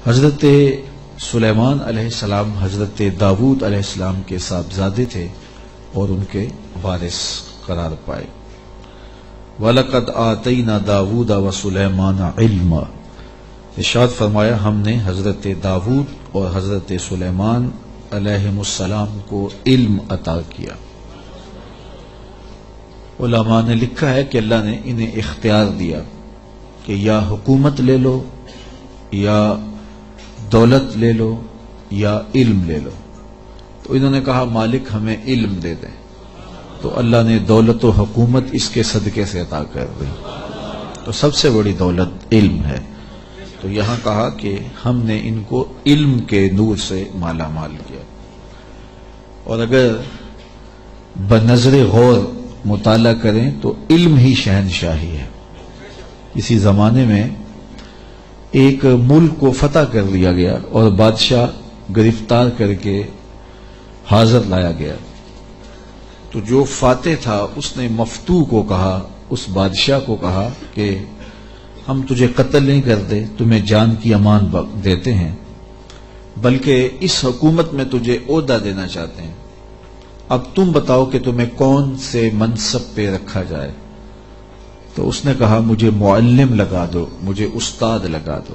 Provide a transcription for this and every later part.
حضرت سلیمان علیہ السلام حضرت داود علیہ السلام کے صاحبزادے تھے اور ان کے وارث قرار پائے۔ وَلَقَدْ آتَيْنَا دَاوُودَ وَسُلَيْمَانَ عِلْمًا، ارشاد فرمایا ہم نے حضرت داود اور حضرت سلیمان علیہ السلام کو علم عطا کیا۔ علماء نے لکھا ہے کہ اللہ نے انہیں اختیار دیا کہ یا حکومت لے لو، یا دولت لے لو، یا علم لے لو۔ تو انہوں نے کہا مالک ہمیں علم دے دیں، تو اللہ نے دولت و حکومت اس کے صدقے سے عطا کر دی۔ تو سب سے بڑی دولت علم ہے۔ تو یہاں کہا کہ ہم نے ان کو علم کے نور سے مالا مال کیا۔ اور اگر بنظر غور مطالعہ کریں تو علم ہی شہنشاہی ہے۔ اسی زمانے میں ایک ملک کو فتح کر لیا گیا اور بادشاہ گرفتار کر کے حاضر لایا گیا، تو جو فاتح تھا اس نے مفتوح کو کہا، اس بادشاہ کو کہا کہ ہم تجھے قتل نہیں کرتے، تمہیں جان کی امان دیتے ہیں، بلکہ اس حکومت میں تجھے عہدہ دینا چاہتے ہیں، اب تم بتاؤ کہ تمہیں کون سے منصب پہ رکھا جائے۔ تو اس نے کہا مجھے معلم لگا دو، مجھے استاد لگا دو۔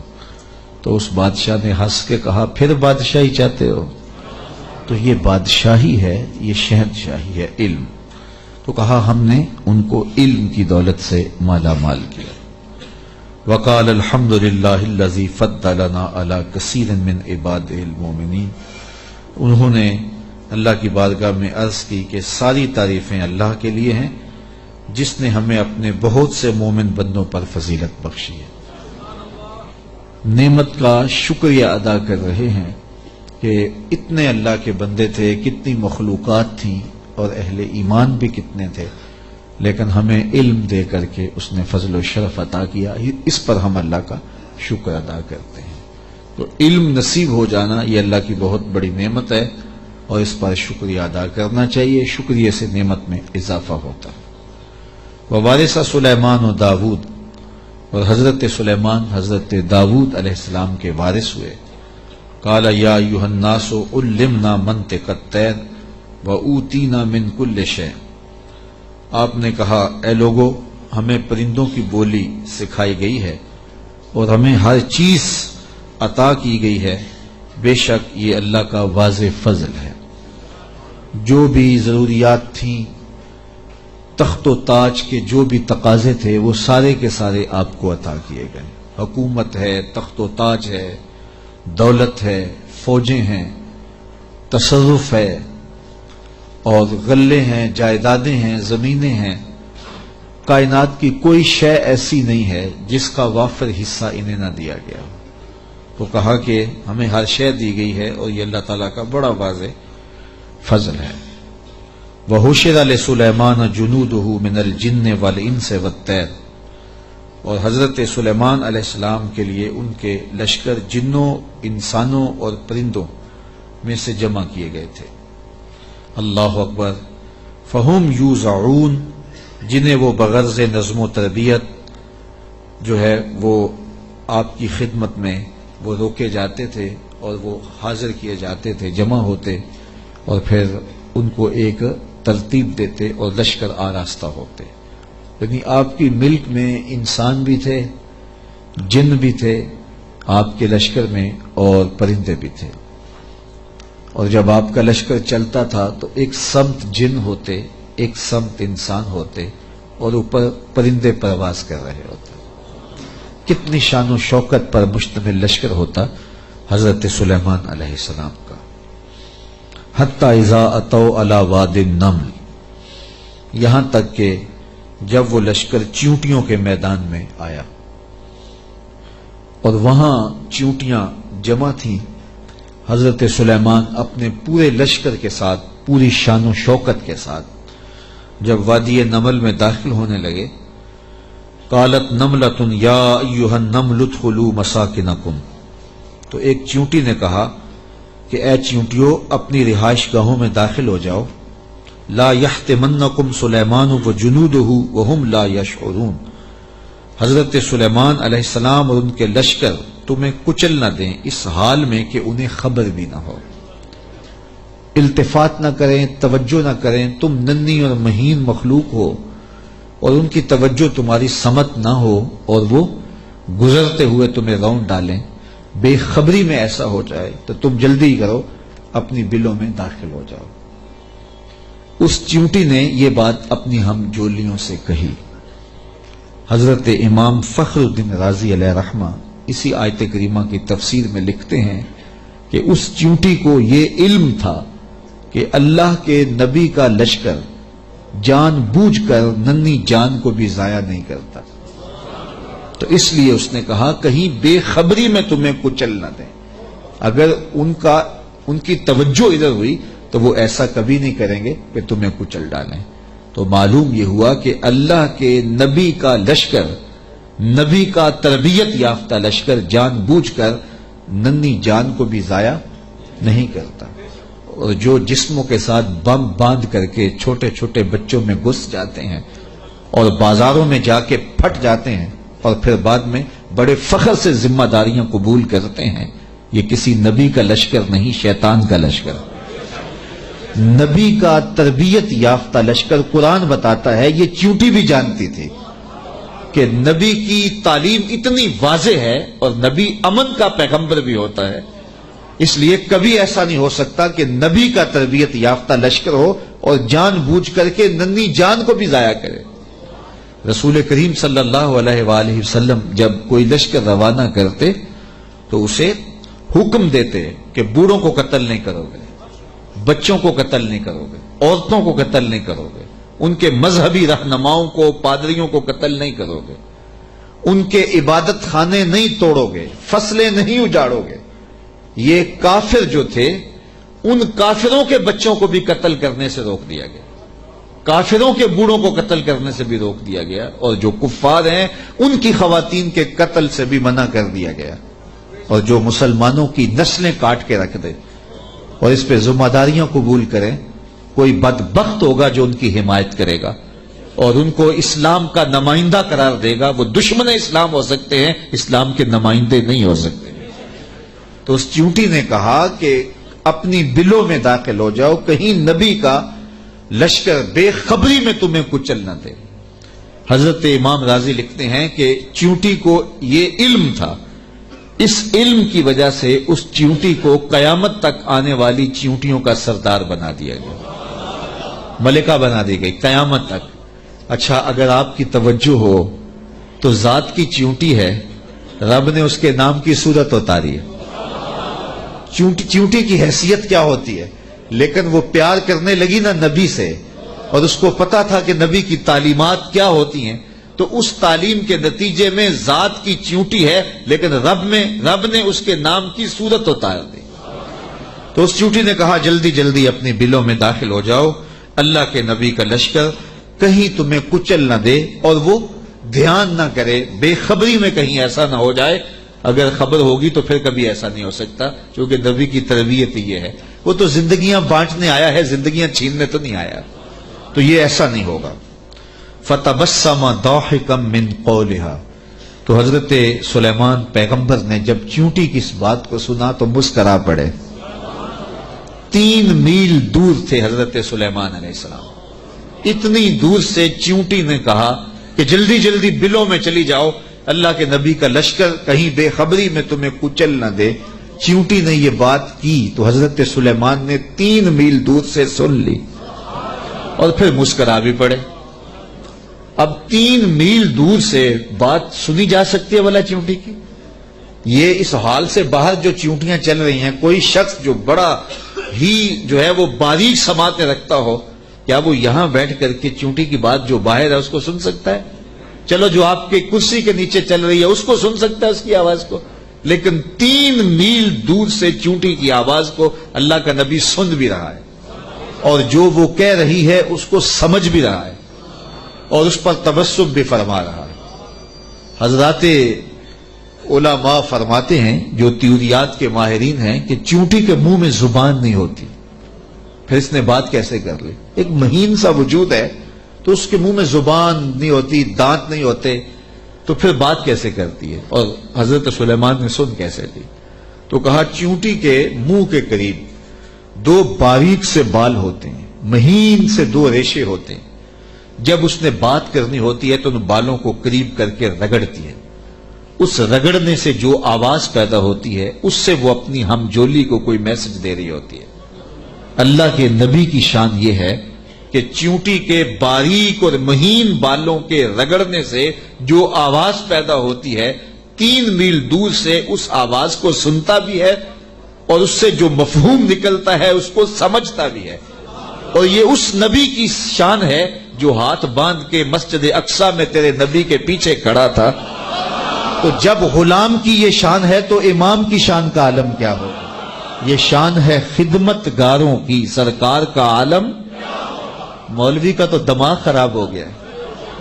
تو اس بادشاہ نے ہنس کے کہا پھر بادشاہی چاہتے ہو؟ تو یہ بادشاہی ہے، یہ شہنشاہی ہے علم۔ تو کہا ہم نے ان کو علم کی دولت سے مالا مال کیا۔ وقال الحمد للہ الذی فضلنا علی کثیر من عبادہ المؤمنین، انہوں نے اللہ کی بارگاہ میں عرض کی کہ ساری تعریفیں اللہ کے لیے ہیں جس نے ہمیں اپنے بہت سے مومن بندوں پر فضیلت بخشی ہے۔ نعمت کا شکریہ ادا کر رہے ہیں کہ اتنے اللہ کے بندے تھے، کتنی مخلوقات تھیں اور اہل ایمان بھی کتنے تھے، لیکن ہمیں علم دے کر کے اس نے فضل و شرف عطا کیا، اس پر ہم اللہ کا شکر ادا کرتے ہیں۔ تو علم نصیب ہو جانا یہ اللہ کی بہت بڑی نعمت ہے اور اس پر شکریہ ادا کرنا چاہیے، شکریہ سے نعمت میں اضافہ ہوتا ہے۔ ووارث سلیمان و داود، اور حضرت سلیمان حضرت داود علیہ السلام کے وارث ہوئے۔ قال یا ایھا الناس علمنا منطق الطیر واوتینا من کل شیء، آپ نے کہا اے لوگو ہمیں پرندوں کی بولی سکھائی گئی ہے اور ہمیں ہر چیز عطا کی گئی ہے، بے شک یہ اللہ کا واضح فضل ہے۔ جو بھی ضروریات تھیں، تخت و تاج کے جو بھی تقاضے تھے، وہ سارے کے سارے آپ کو عطا کیے گئے۔ حکومت ہے، تخت و تاج ہے، دولت ہے، فوجیں ہیں، تصرف ہے، اور غلے ہیں، جائیدادیں ہیں، زمینیں ہیں۔ کائنات کی کوئی شے ایسی نہیں ہے جس کا وافر حصہ انہیں نہ دیا گیا۔ تو کہا کہ ہمیں ہر شے دی گئی ہے اور یہ اللہ تعالیٰ کا بڑا واضح فضل ہے۔ وَحُشِرَ لِسُلَيْمَانَ جُنُودُهُ مِنَ الْجِنِّ وَالْإِنسِ وَالطَّيْرِ، اور حضرت سلیمان علیہ السلام کے لیے ان کے لشکر جنوں، انسانوں اور پرندوں میں سے جمع کیے گئے تھے۔ اللہ اکبر۔ فَهُمْ يُوزَعُونَ، جنہیں وہ بغرض نظم و تربیت جو ہے وہ آپ کی خدمت میں وہ روکے جاتے تھے اور وہ حاضر کیے جاتے تھے، جمع ہوتے اور پھر ان کو ایک ترتیب دیتے اور لشکر آراستہ ہوتے۔ یعنی آپ کی ملک میں انسان بھی تھے، جن بھی تھے آپ کے لشکر میں، اور پرندے بھی تھے۔ اور جب آپ کا لشکر چلتا تھا تو ایک سمت جن ہوتے، ایک سمت انسان ہوتے، اور اوپر پرندے پرواز کر رہے ہوتے۔ کتنی شان و شوکت پر مشتمل لشکر ہوتا حضرت سلیمان علیہ السلام کا۔ حتی اذا اتوا علی واد النمل، یہاں تک کہ جب وہ لشکر چیونٹیوں کے میدان میں آیا اور وہاں چیونٹیاں جمع تھیں، حضرت سلیمان اپنے پورے لشکر کے ساتھ، پوری شان و شوکت کے ساتھ جب وادی نمل میں داخل ہونے لگے، قالت نملۃ یا ایھا النمل ادخلوا مساکنکم، تو ایک چیونٹی نے کہا کہ اے چیونٹیوں اپنی رہائش گاہوں میں داخل ہو جاؤ، لا یحطمنکم سلیمان وجنودہ وہم لا یشعرون، حضرت سلیمان علیہ السلام اور ان کے لشکر تمہیں کچل نہ دیں اس حال میں کہ انہیں خبر بھی نہ ہو، التفات نہ کریں، توجہ نہ کریں، تم ننھی اور مہین مخلوق ہو اور ان کی توجہ تمہاری سمت نہ ہو اور وہ گزرتے ہوئے تمہیں رون ڈالیں، بے خبری میں ایسا ہو جائے تو تم جلدی کرو اپنی بلوں میں داخل ہو جاؤ۔ اس چیونٹی نے یہ بات اپنی ہم جولیوں سے کہی۔ حضرت امام فخر الدین رازی علیہ رحمہ اسی آیت کریمہ کی تفسیر میں لکھتے ہیں کہ اس چیونٹی کو یہ علم تھا کہ اللہ کے نبی کا لشکر جان بوجھ کر ننھی جان کو بھی ضائع نہیں کرتا، تو اس لیے اس نے کہا کہیں بے خبری میں تمہیں کچل نہ دیں۔ اگر ان کی توجہ ادھر ہوئی تو وہ ایسا کبھی نہیں کریں گے کہ تمہیں کچل ڈالیں۔ تو معلوم یہ ہوا کہ اللہ کے نبی کا لشکر، نبی کا تربیت یافتہ لشکر جان بوجھ کر ننھی جان کو بھی ضائع نہیں کرتا، اور جو جسموں کے ساتھ بم باندھ کر کے چھوٹے چھوٹے بچوں میں گھس جاتے ہیں اور بازاروں میں جا کے پھٹ جاتے ہیں اور پھر بعد میں بڑے فخر سے ذمہ داریاں قبول کرتے ہیں، یہ کسی نبی کا لشکر نہیں، شیطان کا لشکر۔ نبی کا تربیت یافتہ لشکر قرآن بتاتا ہے، یہ چیونٹی بھی جانتی تھی کہ نبی کی تعلیم اتنی واضح ہے اور نبی امن کا پیغمبر بھی ہوتا ہے، اس لیے کبھی ایسا نہیں ہو سکتا کہ نبی کا تربیت یافتہ لشکر ہو اور جان بوجھ کر کے ننھی جان کو بھی ضائع کرے۔ رسول کریم صلی اللہ علیہ وآلہ وسلم جب کوئی لشکر روانہ کرتے تو اسے حکم دیتے کہ بوڑھوں کو قتل نہیں کرو گے، بچوں کو قتل نہیں کرو گے، عورتوں کو قتل نہیں کرو گے، ان کے مذہبی رہنماؤں کو، پادریوں کو قتل نہیں کرو گے، ان کے عبادت خانے نہیں توڑو گے، فصلیں نہیں اجاڑو گے۔ یہ کافر جو تھے ان کافروں کے بچوں کو بھی قتل کرنے سے روک دیا گیا، کافروں کے بوڑھوں کو قتل کرنے سے بھی روک دیا گیا، اور جو کفار ہیں ان کی خواتین کے قتل سے بھی منع کر دیا گیا، اور جو مسلمانوں کی نسلیں کاٹ کے رکھ دے اور اس پہ ذمہ داریاں قبول کریں، کوئی بدبخت ہوگا جو ان کی حمایت کرے گا اور ان کو اسلام کا نمائندہ قرار دے گا، وہ دشمن اسلام ہو سکتے ہیں، اسلام کے نمائندے نہیں ہو سکتے۔ تو اس چیونٹی نے کہا کہ اپنی بلوں میں داخل ہو جاؤ، کہیں نبی کا لشکر بے خبری میں تمہیں کچل نہ دے۔ حضرت امام رازی لکھتے ہیں کہ چیونٹی کو یہ علم تھا، اس علم کی وجہ سے اس چیونٹی کو قیامت تک آنے والی چیونٹیوں کا سردار بنا دیا گیا، ملکہ بنا دی گئی قیامت تک۔ اچھا، اگر آپ کی توجہ ہو تو ذات کی چیونٹی ہے، رب نے اس کے نام کی صورت اتاری ہے۔ چیونٹی کی حیثیت کیا ہوتی ہے، لیکن وہ پیار کرنے لگی نا نبی سے، اور اس کو پتا تھا کہ نبی کی تعلیمات کیا ہوتی ہیں، تو اس تعلیم کے نتیجے میں ذات کی چیونٹی ہے، لیکن رب نے اس کے نام کی صورت اتار دی۔ تو اس چیونٹی نے کہا جلدی جلدی اپنی بلوں میں داخل ہو جاؤ، اللہ کے نبی کا لشکر کہیں تمہیں کچل نہ دے اور وہ دھیان نہ کرے، بے خبری میں کہیں ایسا نہ ہو جائے۔ اگر خبر ہوگی تو پھر کبھی ایسا نہیں ہو سکتا، کیونکہ نبی کی تربیت یہ ہے، وہ تو زندگیاں بانٹنے آیا ہے، زندگیاں چھیننے تو نہیں آیا، تو یہ ایسا نہیں ہوگا۔ فَتَبَسَّمَ ضَاحِكًا مِّن قَوْلِهَا، تو حضرت سلیمان پیغمبر نے جب چیونٹی کی اس بات کو سنا تو مسکرا پڑے۔ 3 میل دور تھے حضرت سلیمان علیہ السلام، اتنی دور سے چیونٹی نے کہا کہ جلدی جلدی بلوں میں چلی جاؤ، اللہ کے نبی کا لشکر کہیں بے خبری میں تمہیں کچل نہ دے۔ چیونٹی نے یہ بات کی تو حضرت سلیمان نے 3 میل دور سے سن لی اور پھر مسکرا بھی پڑے۔ اب 3 میل دور سے بات سنی جا سکتی ہے والا چیونٹی کی؟ یہ اس حال سے باہر جو چیونٹیاں چل رہی ہیں، کوئی شخص جو بڑا ہی جو ہے وہ باریک سماعتیں رکھتا ہو، کیا وہ یہاں بیٹھ کر کے چیونٹی کی بات جو باہر ہے اس کو سن سکتا ہے؟ چلو جو آپ کے کرسی کے نیچے چل رہی ہے اس کو سن سکتا ہے، اس کی آواز کو، لیکن 3 میل دور سے چیونٹی کی آواز کو اللہ کا نبی سن بھی رہا ہے، اور جو وہ کہہ رہی ہے اس کو سمجھ بھی رہا ہے، اور اس پر تبسم بھی فرما رہا ہے۔ حضرات علماء فرماتے ہیں، جو تیوریات کے ماہرین ہیں، کہ چیونٹی کے منہ میں زبان نہیں ہوتی، پھر اس نے بات کیسے کر لی؟ ایک مہین سا وجود ہے تو اس کے منہ میں زبان نہیں ہوتی، دانت نہیں ہوتے، تو پھر بات کیسے کرتی ہے؟ اور حضرت سلیمان نے سن کیسے لی؟ تو کہا چیونٹی کے منہ کے قریب دو باریک سے بال ہوتے ہیں، مہین سے دو ریشے ہوتے ہیں، جب اس نے بات کرنی ہوتی ہے تو ان بالوں کو قریب کر کے رگڑتی ہے، اس رگڑنے سے جو آواز پیدا ہوتی ہے اس سے وہ اپنی ہم جولی کو کوئی میسج دے رہی ہوتی ہے۔ اللہ کے نبی کی شان یہ ہے کہ چیونٹی کے باریک اور مہین بالوں کے رگڑنے سے جو آواز پیدا ہوتی ہے 3 میل دور سے اس آواز کو سنتا بھی ہے اور اس سے جو مفہوم نکلتا ہے اس کو سمجھتا بھی ہے۔ اور یہ اس نبی کی شان ہے جو ہاتھ باندھ کے مسجد اقصی میں تیرے نبی کے پیچھے کھڑا تھا۔ تو جب غلام کی یہ شان ہے تو امام کی شان کا عالم کیا ہوگا؟ یہ شان ہے خدمت گاروں کی، سرکار کا عالم۔ مولوی کا تو دماغ خراب ہو گیا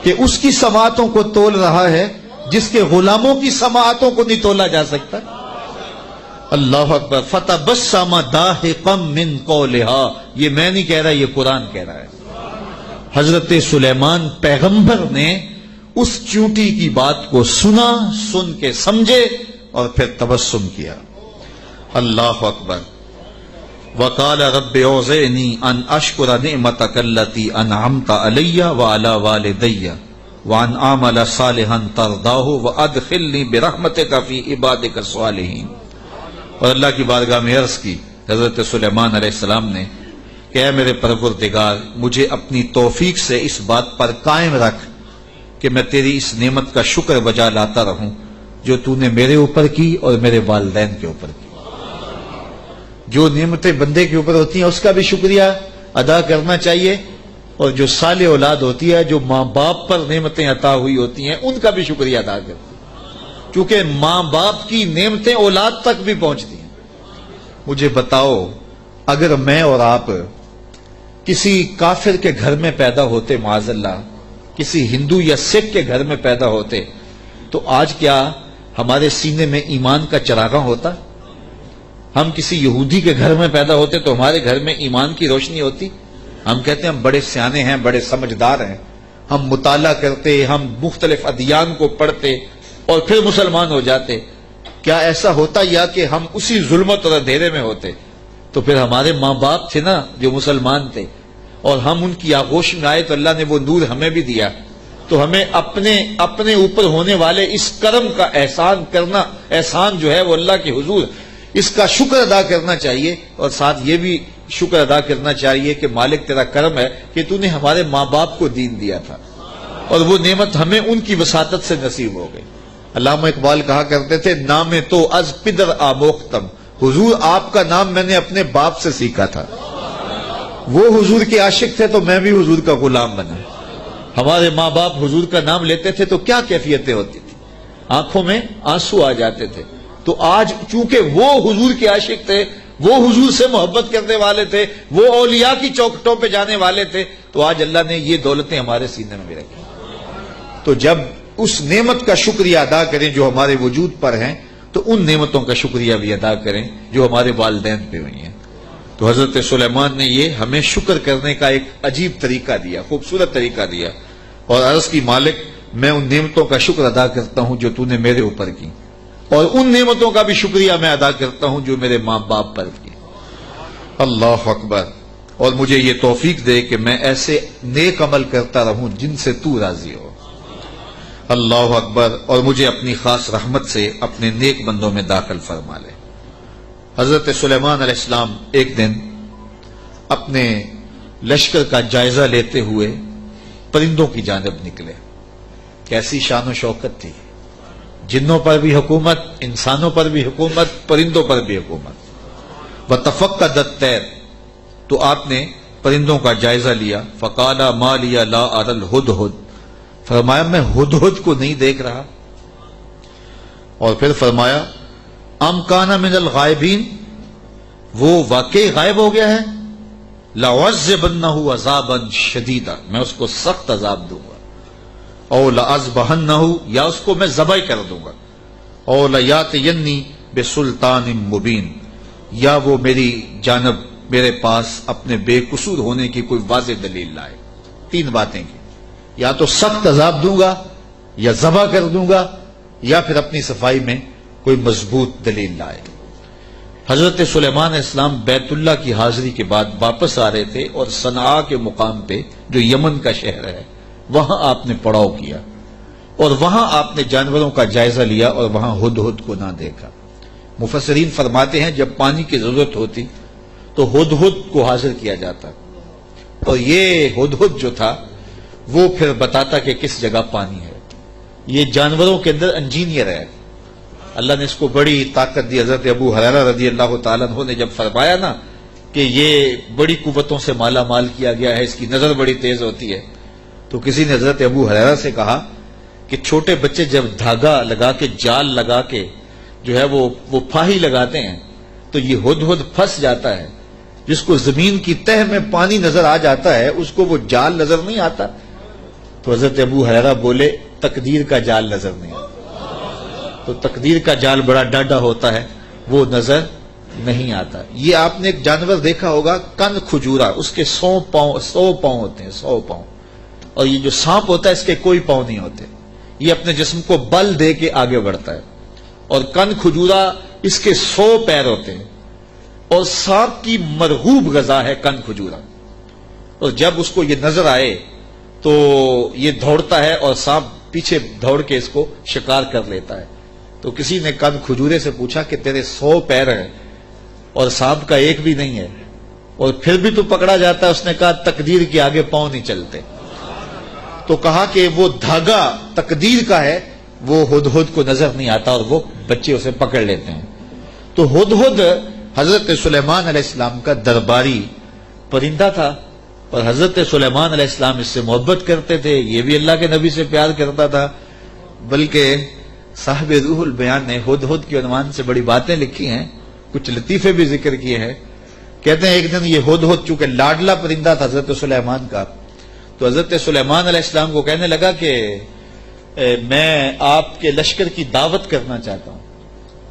کہ اس کی سماعتوں کو تول رہا ہے جس کے غلاموں کی سماعتوں کو نہیں تولا جا سکتا۔ اللہ اکبر۔ فتبسم ضاحکا من قولها، یہ میں نہیں کہہ رہا، یہ قرآن کہہ رہا ہے۔ حضرت سلیمان پیغمبر نے اس چونٹی کی بات کو سنا، سن کے سمجھے اور پھر تبسم کیا۔ اللہ اکبر۔ وقال رب اوزعنی ان اشکر نعمتک التی انعمت علی وعلی والدی وان اعمل صالحا ترضاہ وادخلنی برحمتک فی عبادک الصالحین۔ اور اللہ کی بارگاہ میں عرض کی حضرت سلیمان علیہ السلام نے کہ اے میرے پروردگار، مجھے اپنی توفیق سے اس بات پر قائم رکھ کہ میں تیری اس نعمت کا شکر بجا لاتا رہوں جو تو نے میرے اوپر کی اور میرے والدین کے اوپر کی۔ جو نعمتیں بندے کے اوپر ہوتی ہیں اس کا بھی شکریہ ادا کرنا چاہیے، اور جو صالح اولاد ہوتی ہے، جو ماں باپ پر نعمتیں عطا ہوئی ہوتی ہیں، ان کا بھی شکریہ ادا کرنا، کیونکہ ماں باپ کی نعمتیں اولاد تک بھی پہنچتی ہیں۔ مجھے بتاؤ، اگر میں اور آپ کسی کافر کے گھر میں پیدا ہوتے، معاذ اللہ کسی ہندو یا سکھ کے گھر میں پیدا ہوتے، تو آج کیا ہمارے سینے میں ایمان کا چراغاں ہوتا؟ ہم کسی یہودی کے گھر میں پیدا ہوتے تو ہمارے گھر میں ایمان کی روشنی ہوتی؟ ہم کہتے ہیں ہم بڑے سیانے ہیں، بڑے سمجھدار ہیں، ہم مطالعہ کرتے، ہم مختلف ادیان کو پڑھتے اور پھر مسلمان ہو جاتے۔ کیا ایسا ہوتا یا کہ ہم اسی ظلمت اور اندھیرے میں ہوتے؟ تو پھر ہمارے ماں باپ تھے نا جو مسلمان تھے، اور ہم ان کی آغوش میں آئے تو اللہ نے وہ نور ہمیں بھی دیا۔ تو ہمیں اپنے اوپر ہونے والے اس کرم کا احسان کرنا، احسان جو ہے وہ اللہ کے حضور، اس کا شکر ادا کرنا چاہیے، اور ساتھ یہ بھی شکر ادا کرنا چاہیے کہ مالک تیرا کرم ہے کہ تو نے ہمارے ماں باپ کو دین دیا تھا، اور وہ نعمت ہمیں ان کی وساطت سے نصیب ہو گئی۔ علامہ اقبال کہا کرتے تھے، نام تو از پدر آموختم، حضور آپ کا نام میں نے اپنے باپ سے سیکھا تھا۔ وہ حضور کے عاشق تھے تو میں بھی حضور کا غلام بنا۔ ہمارے ماں باپ حضور کا نام لیتے تھے تو کیا کیفیتیں ہوتی تھی، آنکھوں میں آنسو آ جاتے تھے۔ تو آج چونکہ وہ حضور کے عاشق تھے، وہ حضور سے محبت کرنے والے تھے، وہ اولیاء کی چوکھٹوں پہ جانے والے تھے، تو آج اللہ نے یہ دولتیں ہمارے سینے میں بھی رکھی۔ تو جب اس نعمت کا شکریہ ادا کریں جو ہمارے وجود پر ہیں، تو ان نعمتوں کا شکریہ بھی ادا کریں جو ہمارے والدین پہ ہوئی ہیں۔ تو حضرت سلیمان نے یہ ہمیں شکر کرنے کا ایک عجیب طریقہ دیا، خوبصورت طریقہ دیا، اور عرض کی مالک میں ان نعمتوں کا شکر ادا کرتا ہوں جو تو نے میرے اوپر کی، اور ان نعمتوں کا بھی شکریہ میں ادا کرتا ہوں جو میرے ماں باپ پر کی۔ اللہ اکبر۔ اور مجھے یہ توفیق دے کہ میں ایسے نیک عمل کرتا رہوں جن سے تو راضی ہو۔ اللہ اکبر۔ اور مجھے اپنی خاص رحمت سے اپنے نیک بندوں میں داخل فرما لے۔ حضرت سلیمان علیہ السلام ایک دن اپنے لشکر کا جائزہ لیتے ہوئے پرندوں کی جانب نکلے۔ کیسی شان و شوکت تھی، جنوں پر بھی حکومت، انسانوں پر بھی حکومت، پرندوں پر بھی حکومت۔ وَتَفَقَّدَ الطَّيْرَ، تو آپ نے پرندوں کا جائزہ لیا۔ فَقَالَ مَا لِيَ لَا أَرَى الْهُدْهُدْ، فرمایا میں ہدہد کو نہیں دیکھ رہا۔ اور پھر فرمایا ام کان من الغائبین، وہ واقعی غائب ہو گیا ہے، لَأُعَذِّبَنَّهُ عَذَابًا شَدِيدًا، میں اس کو سخت عذاب دوں گا، او لَأَذْبَحَنَّهُ، یا اس کو میں ذبح کر دوں گا، او لَيَأْتِيَنِّي بِسُلْطَانٍ مُبِينٍ، یا وہ میری جانب میرے پاس اپنے بے قصور ہونے کی کوئی واضح دلیل لائے۔ تین باتیں کی، یا تو سخت عذاب دوں گا، یا ذبح کر دوں گا یا پھر اپنی صفائی میں کوئی مضبوط دلیل لائے. حضرت سلیمان علیہ السلام بیت اللہ کی حاضری کے بعد واپس آ رہے تھے اور صنعاء کے مقام پہ جو یمن کا شہر ہے وہاں آپ نے پڑاؤ کیا اور وہاں آپ نے جانوروں کا جائزہ لیا اور وہاں ہدہد کو نہ دیکھا. مفسرین فرماتے ہیں جب پانی کی ضرورت ہوتی تو ہدہد کو حاضر کیا جاتا اور یہ ہدہد جو تھا وہ پھر بتاتا کہ کس جگہ پانی ہے. یہ جانوروں کے اندر انجینئر ہے. اللہ نے اس کو بڑی طاقت دی. حضرت ابو ہریرہ رضی اللہ تعالیٰ عنہ نے جب فرمایا نا کہ یہ بڑی قوتوں سے مالا مال کیا گیا ہے، اس کی نظر بڑی تیز ہوتی ہے، تو کسی نے حضرت ابو ہریرہ سے کہا کہ چھوٹے بچے جب دھاگا لگا کے جال لگا کے جو ہے وہ پھاہی لگاتے ہیں تو یہ ہدہد پھنس جاتا ہے. جس کو زمین کی تہ میں پانی نظر آ جاتا ہے اس کو وہ جال نظر نہیں آتا. تو حضرت ابو ہریرہ بولے تقدیر کا جال نظر نہیں آتا. تو تقدیر کا جال بڑا ڈاڈا ہوتا ہے، وہ نظر نہیں آتا. یہ آپ نے ایک جانور دیکھا ہوگا کن کھجورا، اس کے 100 پاؤں ہوتے ہیں، 100 پاؤں. اور یہ جو سانپ ہوتا ہے اس کے کوئی پاؤں نہیں ہوتے. یہ اپنے جسم کو بل دے کے آگے بڑھتا ہے. اور کن کھجورا اس کے 100 پیر ہوتے ہیں اور سانپ کی مرغوب غذا ہے کن کھجورا. اور جب اس کو یہ نظر آئے تو یہ دوڑتا ہے اور سانپ پیچھے دوڑ کے اس کو شکار کر لیتا ہے. تو کسی نے کن کھجورے سے پوچھا کہ تیرے 100 پیر ہیں اور سانپ کا ایک بھی نہیں ہے اور پھر بھی تو پکڑا جاتا ہے. اس نے کہا تقدیر کے آگے پاؤں نہیں چلتے. تو کہا کہ وہ دھاگا تقدیر کا ہے، وہ ہدہد کو نظر نہیں آتا اور وہ بچے اسے پکڑ لیتے ہیں. تو ہدہد حضرت سلیمان علیہ السلام کا درباری پرندہ تھا اور حضرت سلیمان علیہ السلام اس سے محبت کرتے تھے. یہ بھی اللہ کے نبی سے پیار کرتا تھا. بلکہ صاحب روح البیان نے ہدہد کے عنوان سے بڑی باتیں لکھی ہیں، کچھ لطیفے بھی ذکر کیے ہیں. کہتے ہیں ایک دن یہ ہدہد چونکہ لاڈلا پرندہ تھا حضرت سلیمان کا، تو حضرت سلیمان علیہ السلام کو کہنے لگا کہ میں آپ کے لشکر کی دعوت کرنا چاہتا ہوں.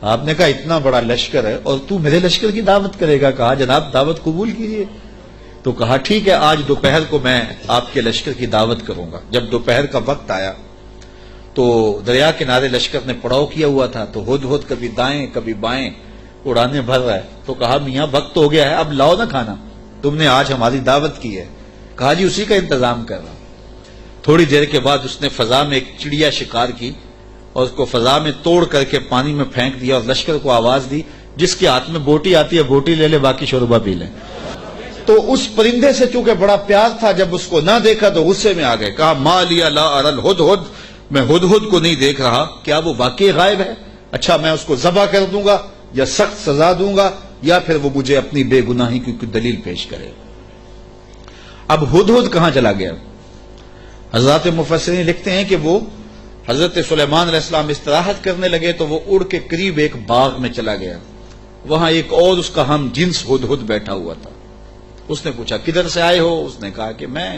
آپ نے کہا اتنا بڑا لشکر ہے اور تو میرے لشکر کی دعوت کرے گا؟ کہا جناب دعوت قبول کیجیے. تو کہا ٹھیک ہے، آج دوپہر کو میں آپ کے لشکر کی دعوت کروں گا. جب دوپہر کا وقت آیا تو دریا کنارے لشکر نے پڑاؤ کیا ہوا تھا. تو ہدہد کبھی دائیں کبھی بائیں اڑانے بھر رہا ہے. تو کہا میاں وقت ہو گیا ہے، اب لاؤ نہ کھانا، تم نے آج ہماری دعوت کی ہے. کہا جی اسی کا انتظام کر رہا. تھوڑی دیر کے بعد اس نے فضا میں ایک چڑیا شکار کی اور اس کو فضا میں توڑ کر کے پانی میں پھینک دیا اور لشکر کو آواز دی جس کے ہاتھ میں بوٹی آتی ہے بوٹی لے لے، باقی شوربہ پی لیں. تو اس پرندے سے چونکہ بڑا پیار تھا، جب اس کو نہ دیکھا تو غصے میں آ گئے. کہا ما لیا لا اری الہدہد، میں ہدہد کو نہیں دیکھ رہا، کیا وہ واقعی غائب ہے؟ اچھا میں اس کو ذبح کر دوں گا یا سخت سزا دوں گا یا پھر وہ مجھے اپنی بے گناہی کی دلیل پیش کرے. اب ہدہد کہاں چلا گیا؟ حضرات مفسرین لکھتے ہیں کہ وہ حضرت سلیمان علیہ السلام استراحت کرنے لگے تو وہ اڑ کے قریب ایک باغ میں چلا گیا. وہاں ایک اور اس کا ہم جنس ہدہد بیٹھا ہوا تھا. اس نے پوچھا کدھر سے آئے ہو؟ اس نے کہا کہ میں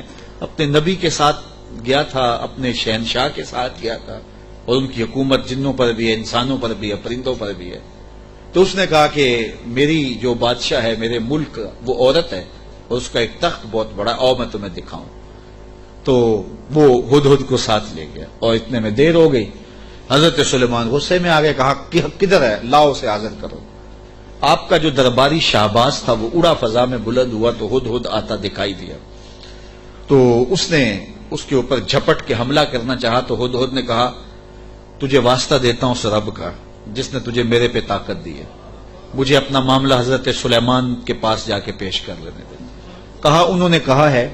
اپنے نبی کے ساتھ گیا تھا، اپنے شہنشاہ کے ساتھ گیا تھا اور ان کی حکومت جنوں پر بھی ہے، انسانوں پر بھی ہے، پرندوں پر بھی ہے. تو اس نے کہا کہ میری جو بادشاہ ہے میرے ملک وہ عورت ہے اور اس کا ایک تخت بہت بڑا، اور میں تمہیں دکھاؤں. تو وہ ہدہد کو ساتھ لے گیا اور اتنے میں دیر ہو گئی. حضرت سلیمان غصے میں آ گئے، کہا کدھر ہے؟ لاؤ اسے حاضر کرو. آپ کا جو درباری شہباز تھا وہ اڑا فضا میں بلند ہوا تو ہدہد آتا دکھائی دیا. تو اس نے اس کے اوپر جھپٹ کے حملہ کرنا چاہا تو ہدہد نے کہا تجھے واسطہ دیتا ہوں اس رب کا جس نے تجھے میرے پہ طاقت دی ہے، مجھے اپنا معاملہ حضرت سلیمان کے پاس جا کے پیش کر لینے دے. کہا انہوں نے کہا ہے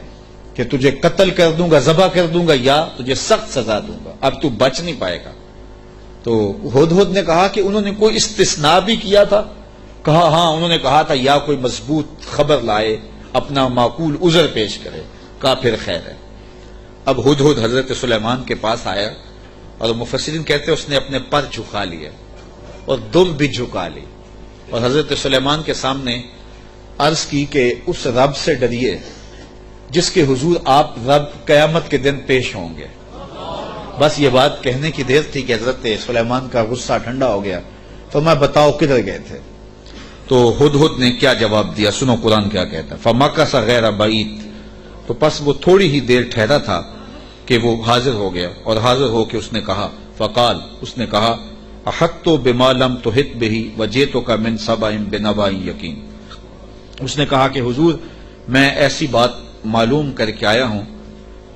کہ تجھے قتل کر دوں گا، ذبح کر دوں گا یا تجھے سخت سزا دوں گا، اب تو بچ نہیں پائے گا. تو ہدہد نے کہا کہ انہوں نے کوئی استثناء بھی کیا تھا؟ کہا ہاں انہوں نے کہا تھا یا کوئی مضبوط خبر لائے، اپنا معقول عذر پیش کرے. کہا پھر خیر ہے. اب ہدہد حضرت سلیمان کے پاس آیا اور مفسرین کہتے ہیں اس نے اپنے پر جھکا لیا اور دم بھی جھکا لی اور حضرت سلیمان کے سامنے عرض کی کہ اس رب سے ڈریے جس کے حضور آپ رب قیامت کے دن پیش ہوں گے. بس یہ بات کہنے کی دیر تھی کہ حضرت سلیمان کا غصہ ٹھنڈا ہو گیا. تو میں بتاؤ کدھر گئے تھے؟ تو ہدہد نے کیا جواب دیا، سنو قرآن کیا کہتا ہے. فَمَكَثَ غَيْرَ بَعِيدٍ، تو پس وہ تھوڑی ہی دیر ٹھہرا تھا کہ وہ حاضر ہو گیا، اور حاضر ہو کے اس نے کہا فقال، اس نے کہا احطت بما لم تحط به وجئتک من سبأ بنبأ یقین، اس نے کہا کہ حضور میں ایسی بات معلوم کر کے آیا ہوں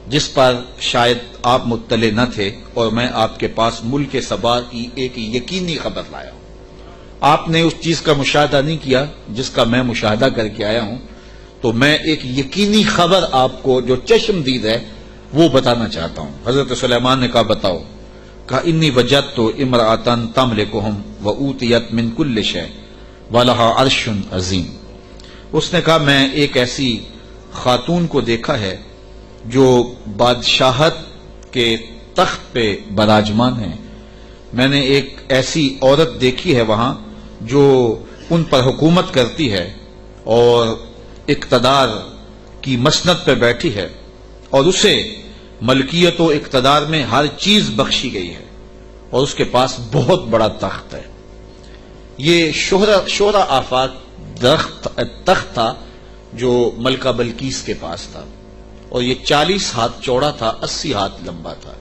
جس پر شاید آپ مطلع نہ تھے، اور میں آپ کے پاس ملک سبا کی ایک یقینی خبر لایا ہوں۔ آپ نے اس چیز کا مشاہدہ نہیں کیا جس کا میں مشاہدہ کر کے آیا ہوں، تو میں ایک یقینی خبر آپ کو جو چشم دید ہے وہ بتانا چاہتا ہوں۔ حضرت سلیمان نے کہا بتاؤ، کہا انی وجدت امرأۃ تملکہم وأوتیت من کل شیء ولہا عرش عظیم، اس نے کہا میں ایک ایسی خاتون کو دیکھا ہے جو بادشاہت کے تخت پہ براجمان ہے، میں نے ایک ایسی عورت دیکھی ہے وہاں جو ان پر حکومت کرتی ہے اور اقتدار کی مسند پہ بیٹھی ہے، اور اسے ملکیت و اقتدار میں ہر چیز بخشی گئی ہے، اور اس کے پاس بہت بڑا تخت ہے۔ یہ شہرہ آفاق تخت تھا جو ملکہ بلقیس کے پاس تھا، اور یہ 40 ہاتھ چوڑا تھا، 80 ہاتھ لمبا تھا۔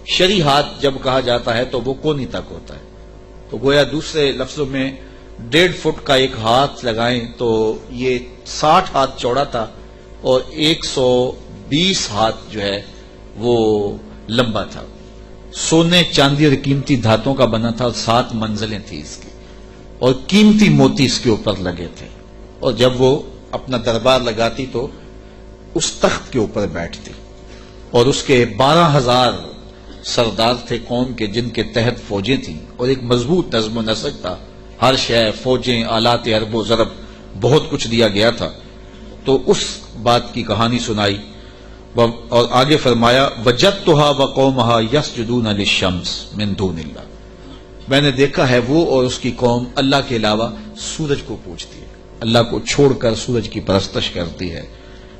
شرعی ہاتھ جب کہا جاتا ہے تو وہ کونی تک ہوتا ہے، تو گویا دوسرے لفظوں میں 1.5 فٹ کا ایک ہاتھ لگائیں تو یہ 60 ہاتھ چوڑا تھا، اور 120 ہاتھ جو ہے وہ لمبا تھا۔ سونے چاندی اور قیمتی دھاتوں کا بنا تھا، اور 7 منزلیں تھی اس کی، اور قیمتی موتی اس کے اوپر لگے تھے، اور جب وہ اپنا دربار لگاتی تو اس تخت کے اوپر بیٹھتی، اور اس کے 12,000 سردار تھے قوم کے جن کے تحت فوجیں تھیں، اور ایک مضبوط نظم و نسق تھا، ہر شے فوجیں آلات حرب و ضرب بہت کچھ دیا گیا تھا۔ تو اس بات کی کہانی سنائی، اور آگے فرمایا وجدتها وقومها يسجدون للشمس من دون اللہ، میں نے دیکھا ہے وہ اور اس کی قوم اللہ کے علاوہ سورج کو پوجتی ہے، اللہ کو چھوڑ کر سورج کی پرستش کرتی ہے۔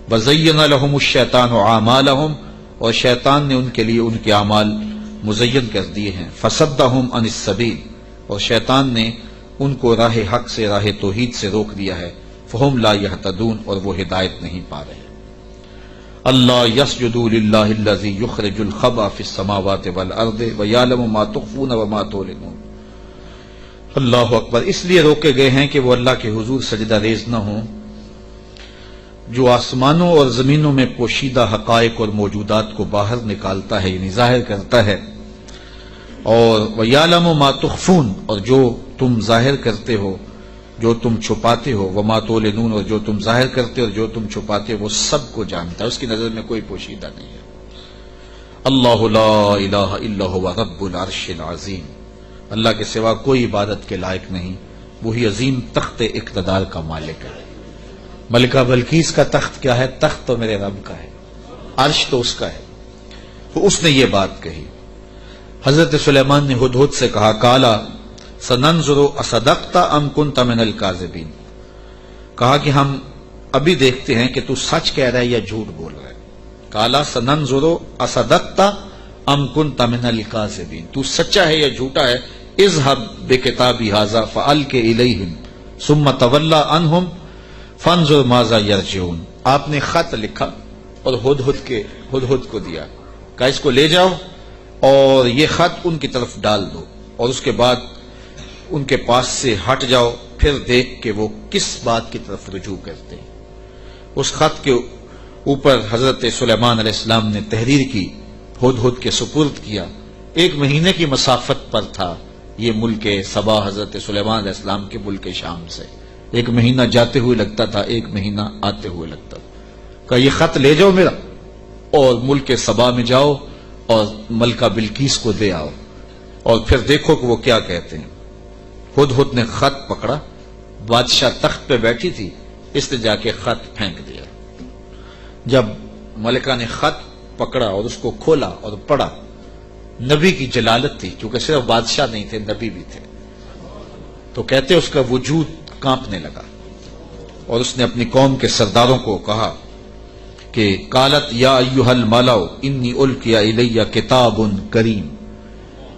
وَزَيَّنَ لَهُمُ الشَّيْطَانُ أَعْمَالَهُمْ، اور شیطان نے ان کے لیے ان کے اعمال مزین کر دیے ہیں۔ فَصَدَّهُمْ عَنِ السَّبِيلِ، اور شیطان نے ان کو راہ حق سے، راہ توحید سے روک دیا ہے۔ فَهُمْ لَا يَهْتَدُونَ، اور وہ ہدایت نہیں پا رہے۔ اللہ يَسْجُدُوا لِلَّهِ الَّذِي يُخْرِجُ الْخَبْءَ فِي السَّمَاوَاتِ وَالْأَرْضِ وَيَعْلَمُ مَا تُخْفُونَ وَمَا تُعْلِنُونَ۔ اللہ اکبر، اس لیے روکے گئے ہیں کہ وہ اللہ کے حضور سجدہ ریز نہ ہوں، جو آسمانوں اور زمینوں میں پوشیدہ حقائق اور موجودات کو باہر نکالتا ہے، یعنی ظاہر کرتا ہے، اور وَيَعْلَمُ مَا تُخْفُونَ، اور جو تم ظاہر کرتے ہو، جو تم چھپاتے ہو، وَمَا تُعْلِنُونَ، اور جو تم ظاہر کرتے ہو اور جو تم چھپاتے ہو، وہ سب کو جانتا ہے، اس کی نظر میں کوئی پوشیدہ نہیں ہے۔ اللہ لا الہ الا هو رب العرش العظیم، اللہ کے سوا کوئی عبادت کے لائق نہیں، وہی عظیم تخت اقتدار کا مالک ہے۔ ملکہ بلقیس کا تخت کیا ہے؟ تخت تو میرے رب کا ہے، عرش تو اس کا ہے، تو اس نے یہ بات کہی۔ حضرت سلیمان نے ہدہد سے کہا کالا سننظر اصدقت ام کنت من الکاذبین، کہا کہ ہم ابھی دیکھتے ہیں کہ تو سچ کہہ رہا ہے یا جھوٹ بول رہا ہے۔ کالا سننظر اصدقت ام کنت من الکاذبین، تو سچا ہے یا جھوٹا ہے۔ اذهب بکتابی ھذا فالق الیہم ثم تولى عنہم فانظر ماذا یرجعون، آپ نے خط لکھا اور ہدہد کو دیا، کہا اس کو لے جاؤ اور یہ خط ان کی طرف ڈال دو، اور اس کے بعد ان کے پاس سے ہٹ جاؤ، پھر دیکھ کہ وہ کس بات کی طرف رجوع کرتے ہیں۔ اس خط کے اوپر حضرت سلیمان علیہ السلام نے تحریر کی، ہدہد کے سپرد کیا۔ 1 مہینے کی مسافت پر تھا یہ ملک سبا حضرت سلیمان علیہ السلام کے ملک شام سے، 1 مہینہ جاتے ہوئے لگتا تھا، 1 مہینہ آتے ہوئے لگتا تھا۔ کہا یہ خط لے جاؤ میرا اور ملک سبا میں جاؤ اور ملکہ بلقیس کو دے آؤ، اور پھر دیکھو کہ وہ کیا کہتے ہیں۔ ہدہد نے خط پکڑا، بادشاہ تخت پہ بیٹھی تھی، اس نے جا کے خط پھینک دیا۔ جب ملکہ نے خط پکڑا اور اس کو کھولا اور پڑھا، نبی کی جلالت تھی، کیونکہ صرف بادشاہ نہیں تھے، نبی بھی تھے، تو کہتے اس کا وجود کانپنے لگا، اور اس نے اپنی قوم کے سرداروں کو کہا کہ قالت یا ایھا الملأ انی القی الی کتاب کریم،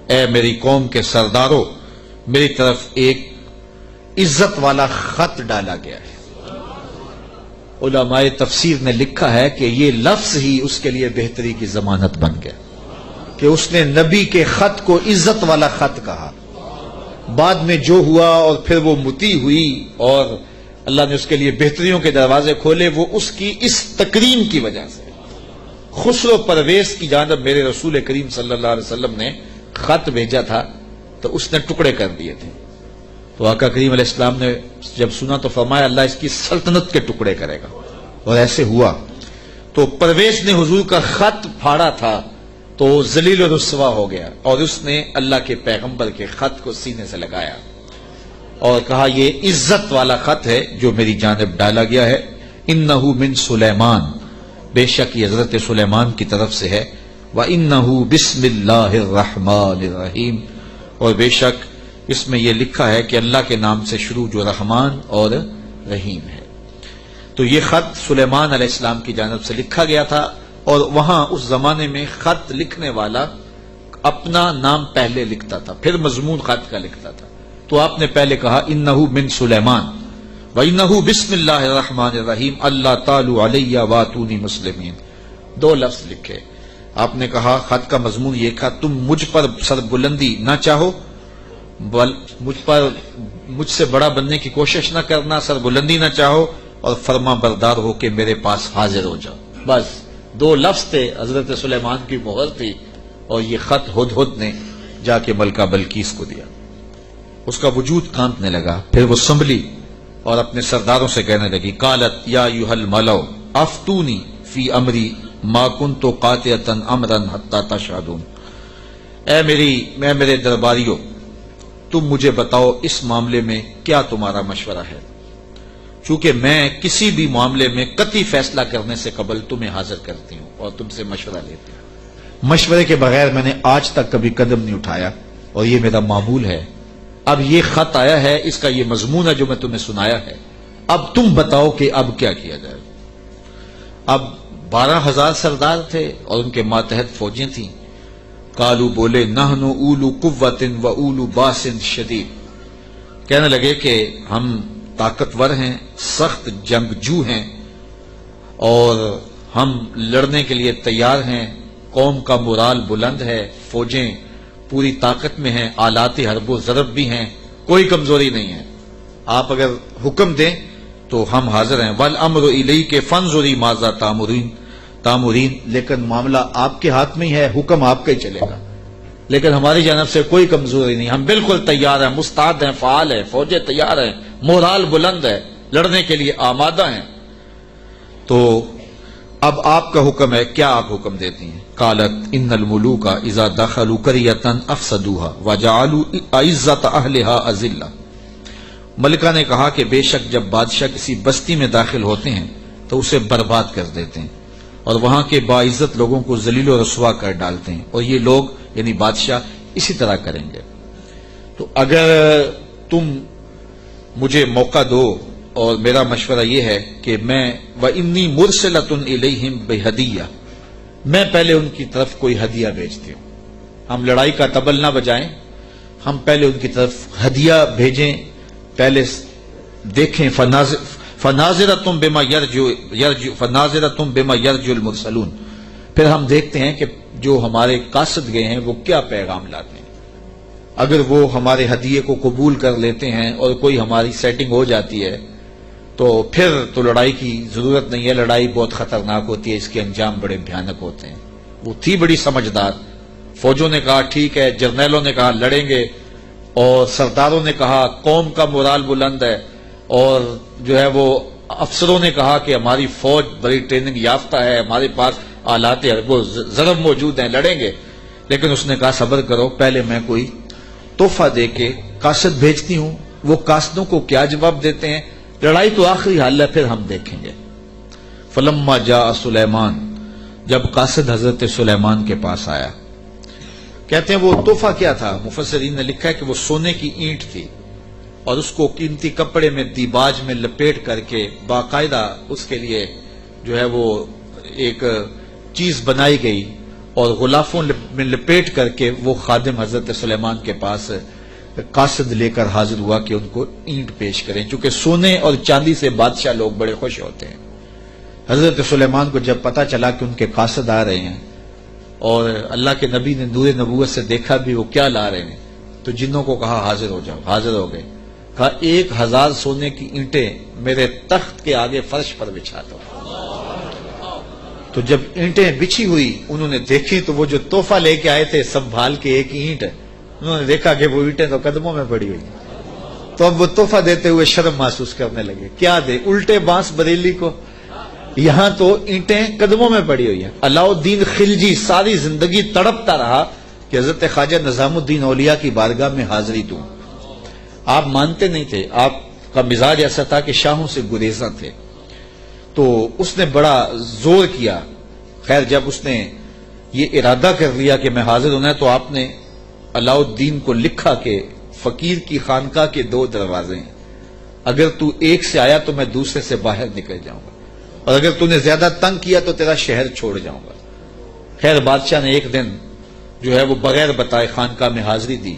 اے میری قوم کے سرداروں، میری طرف ایک عزت والا خط ڈالا گیا ہے۔ علماء تفسیر نے لکھا ہے کہ یہ لفظ ہی اس کے لیے بہتری کی ضمانت بن گیا کہ اس نے نبی کے خط کو عزت والا خط کہا. بعد میں جو ہوا اور پھر وہ متی ہوئی اور اللہ نے اس کے لیے بہتریوں کے دروازے کھولے، وہ اس کی اس تکریم کی وجہ سے. خسرو پرویز کی جانب میرے رسول کریم صلی اللہ علیہ وسلم نے خط بھیجا تھا تو اس نے ٹکڑے کر دیے تھے. تو آقا کریم علیہ السلام نے جب سنا تو فرمایا اللہ اس کی سلطنت کے ٹکڑے کرے گا، اور ایسے ہوا. تو پرویز نے حضور کا خط پھاڑا تھا تو ذلیل و رسوا ہو گیا، اور اس نے اللہ کے پیغمبر کے خط کو سینے سے لگایا اور کہا یہ عزت والا خط ہے جو میری جانب ڈالا گیا ہے. انہ من سلیمان، بے شک یہ حضرت سلیمان کی طرف سے ہے. وانہ بسم اللہ الرحمن الرحیم، اور بے شک اس میں یہ لکھا ہے کہ اللہ کے نام سے شروع جو رحمان اور رحیم ہے. تو یہ خط سلیمان علیہ السلام کی جانب سے لکھا گیا تھا، اور وہاں اس زمانے میں خط لکھنے والا اپنا نام پہلے لکھتا تھا، پھر مضمون خط کا لکھتا تھا. تو آپ نے پہلے کہا انہ من سلیمان وانہ بسم اللہ الرحمن الرحیم اللہ تعالی علیہ واتونی مسلمین. 2 لفظ لکھے. آپ نے کہا خط کا مضمون یہ تھا تم مجھ پر سر بلندی نہ چاہو، مجھ سے بڑا بننے کی کوشش نہ کرنا، سر بلندی نہ چاہو، اور فرما بردار ہو کہ میرے پاس حاضر ہو جاؤ. بس 2 لفظ تھے، حضرت سلیمان کی مہر تھی، اور یہ خط ہدہد نے جا کے ملکہ بلقیس کو دیا. اس کا وجود کانپنے لگا. پھر وہ سنبھلی اور اپنے سرداروں سے کہنے لگی قالت یا ایھا الملؤ افتونی فی امری ما کنت قاطعۃ امرا حتی تشہدون. اے میرے درباریوں، تم مجھے بتاؤ اس معاملے میں کیا تمہارا مشورہ ہے، چونکہ میں کسی بھی معاملے میں قطعی فیصلہ کرنے سے قبل تمہیں حاضر کرتی ہوں اور تم سے مشورہ لیتی ہوں. مشورے کے بغیر میں نے آج تک کبھی قدم نہیں اٹھایا، اور یہ میرا معمول ہے. اب یہ خط آیا ہے، اس کا یہ مضمون ہے جو میں تمہیں سنایا ہے. اب تم بتاؤ کہ اب کیا کیا جائے. اب 12,000 سردار تھے اور ان کے ماتحت فوجیں تھیں. قالو بولے نحن اولو قوت و اولو باس شدید. کہنے لگے کہ ہم طاقتور ہیں، سخت جنگجو ہیں، اور ہم لڑنے کے لیے تیار ہیں. قوم کا مورال بلند ہے، فوجیں پوری طاقت میں ہیں، آلات حرب و ضرب بھی ہیں، کوئی کمزوری نہیں ہے. آپ اگر حکم دیں تو ہم حاضر ہیں. والامر الیک فانظری ماذا تامرین. لیکن معاملہ آپ کے ہاتھ میں ہی ہے، حکم آپ کا ہی چلے گا، لیکن ہماری جانب سے کوئی کمزوری نہیں. ہم بالکل تیار ہیں، مستعد ہیں، فعال ہیں، فوجیں تیار ہیں، مورال بلند ہے، لڑنے کے لیے آمادہ ہیں. تو اب آپ کا حکم ہے، کیا آپ حکم دیتی ہیں؟ قالت ان الملوک اذا دخلوا قرية افسدوها وجعلوا اعزة اهلها اذلة. ملکہ نے کہا کہ بے شک جب بادشاہ کسی بستی میں داخل ہوتے ہیں تو اسے برباد کر دیتے ہیں اور وہاں کے باعزت لوگوں کو ذلیل و رسوا کر ڈالتے ہیں، اور یہ لوگ یعنی بادشاہ اسی طرح کریں گے. تو اگر تم مجھے موقع دو، اور میرا مشورہ یہ ہے کہ میں وَإِنِّي مُرْسِلَةٌ إِلَيْهِمْ بِهَدِيَّةٍ، میں پہلے ان کی طرف کوئی ہدیہ بھیجتی ہوں. ہم لڑائی کا طبل نہ بجائیں، ہم پہلے ان کی طرف ہدیہ بھیجیں، پہلے دیکھیں. فَنَاظِرَةٌ بِمَا يَرْجُو الْمُرْسَلُونَ. پھر ہم دیکھتے ہیں کہ جو ہمارے قاصد گئے ہیں وہ کیا پیغام لاتے ہیں. اگر وہ ہمارے ہدیے کو قبول کر لیتے ہیں اور کوئی ہماری سیٹنگ ہو جاتی ہے تو پھر تو لڑائی کی ضرورت نہیں ہے. لڑائی بہت خطرناک ہوتی ہے، اس کے انجام بڑے بھیانک ہوتے ہیں. وہ تھی بڑی سمجھدار. فوجوں نے کہا ٹھیک ہے، جرنیلوں نے کہا لڑیں گے، اور سرداروں نے کہا قوم کا مورال بلند ہے، اور جو ہے وہ افسروں نے کہا کہ ہماری فوج بڑی ٹریننگ یافتہ ہے، ہمارے پاس آلات حرب و ضرب موجود ہیں، لڑیں گے. لیکن اس نے کہا صبر کرو، پہلے میں کوئی تحفہ دے کے قاصد بھیجتی ہوں. وہ قاصدوں کو کیا جواب دیتے ہیں؟ لڑائی تو آخری حل ہے، پھر ہم دیکھیں گے. فلما جاء سلیمان، جب قاصد حضرت سلیمان کے پاس آیا. کہتے ہیں وہ تحفہ کیا تھا؟ مفسرین نے لکھا ہے کہ وہ سونے کی اینٹ تھی، اور اس کو قیمتی کپڑے میں دیباج میں لپیٹ کر کے باقاعدہ اس کے لیے جو ہے وہ ایک چیز بنائی گئی، اور غلافوں میں لپیٹ کر کے وہ خادم حضرت سلیمان کے پاس قاصد لے کر حاضر ہوا کہ ان کو اینٹ پیش کریں. چونکہ سونے اور چاندی سے بادشاہ لوگ بڑے خوش ہوتے ہیں. حضرت سلیمان کو جب پتا چلا کہ ان کے قاصد آ رہے ہیں اور اللہ کے نبی نے نور نبوت سے دیکھا بھی وہ کیا لا رہے ہیں، تو جنوں کو کہا حاضر ہو جاؤ، حاضر ہو گئے. کہا 1000 سونے کی اینٹیں میرے تخت کے آگے فرش پر بچھا دو. تو جب اینٹیں بچھی ہوئی انہوں نے دیکھی تو وہ جو تحفہ لے کے آئے تھے سنبھال کے ایک اینٹ، انہوں نے دیکھا کہ وہ اینٹیں تو قدموں میں پڑی ہوئی. تو اب وہ تحفہ دیتے ہوئے شرم محسوس کرنے لگے. کیا دے؟ الٹے بانس بریلی کو، یہاں تو اینٹیں قدموں میں پڑی ہوئی ہیں. علاء الدین خلجی ساری زندگی تڑپتا رہا کہ حضرت خواجہ نظام الدین اولیاء کی بارگاہ میں حاضری دوں. آپ مانتے نہیں تھے، آپ کا مزاج ایسا تھا کہ شاہوں سے گریزاں تھے. تو اس نے بڑا زور کیا. خیر جب اس نے یہ ارادہ کر لیا کہ میں حاضر ہونا ہے تو آپ نے علاء الدین کو لکھا کہ فقیر کی خانقاہ کے 2 دروازے ہیں، اگر تو ایک سے آیا تو میں دوسرے سے باہر نکل جاؤں گا، اور اگر تو نے زیادہ تنگ کیا تو تیرا شہر چھوڑ جاؤں گا. خیر بادشاہ نے ایک دن جو ہے وہ بغیر بتائے خانقاہ میں حاضری دی.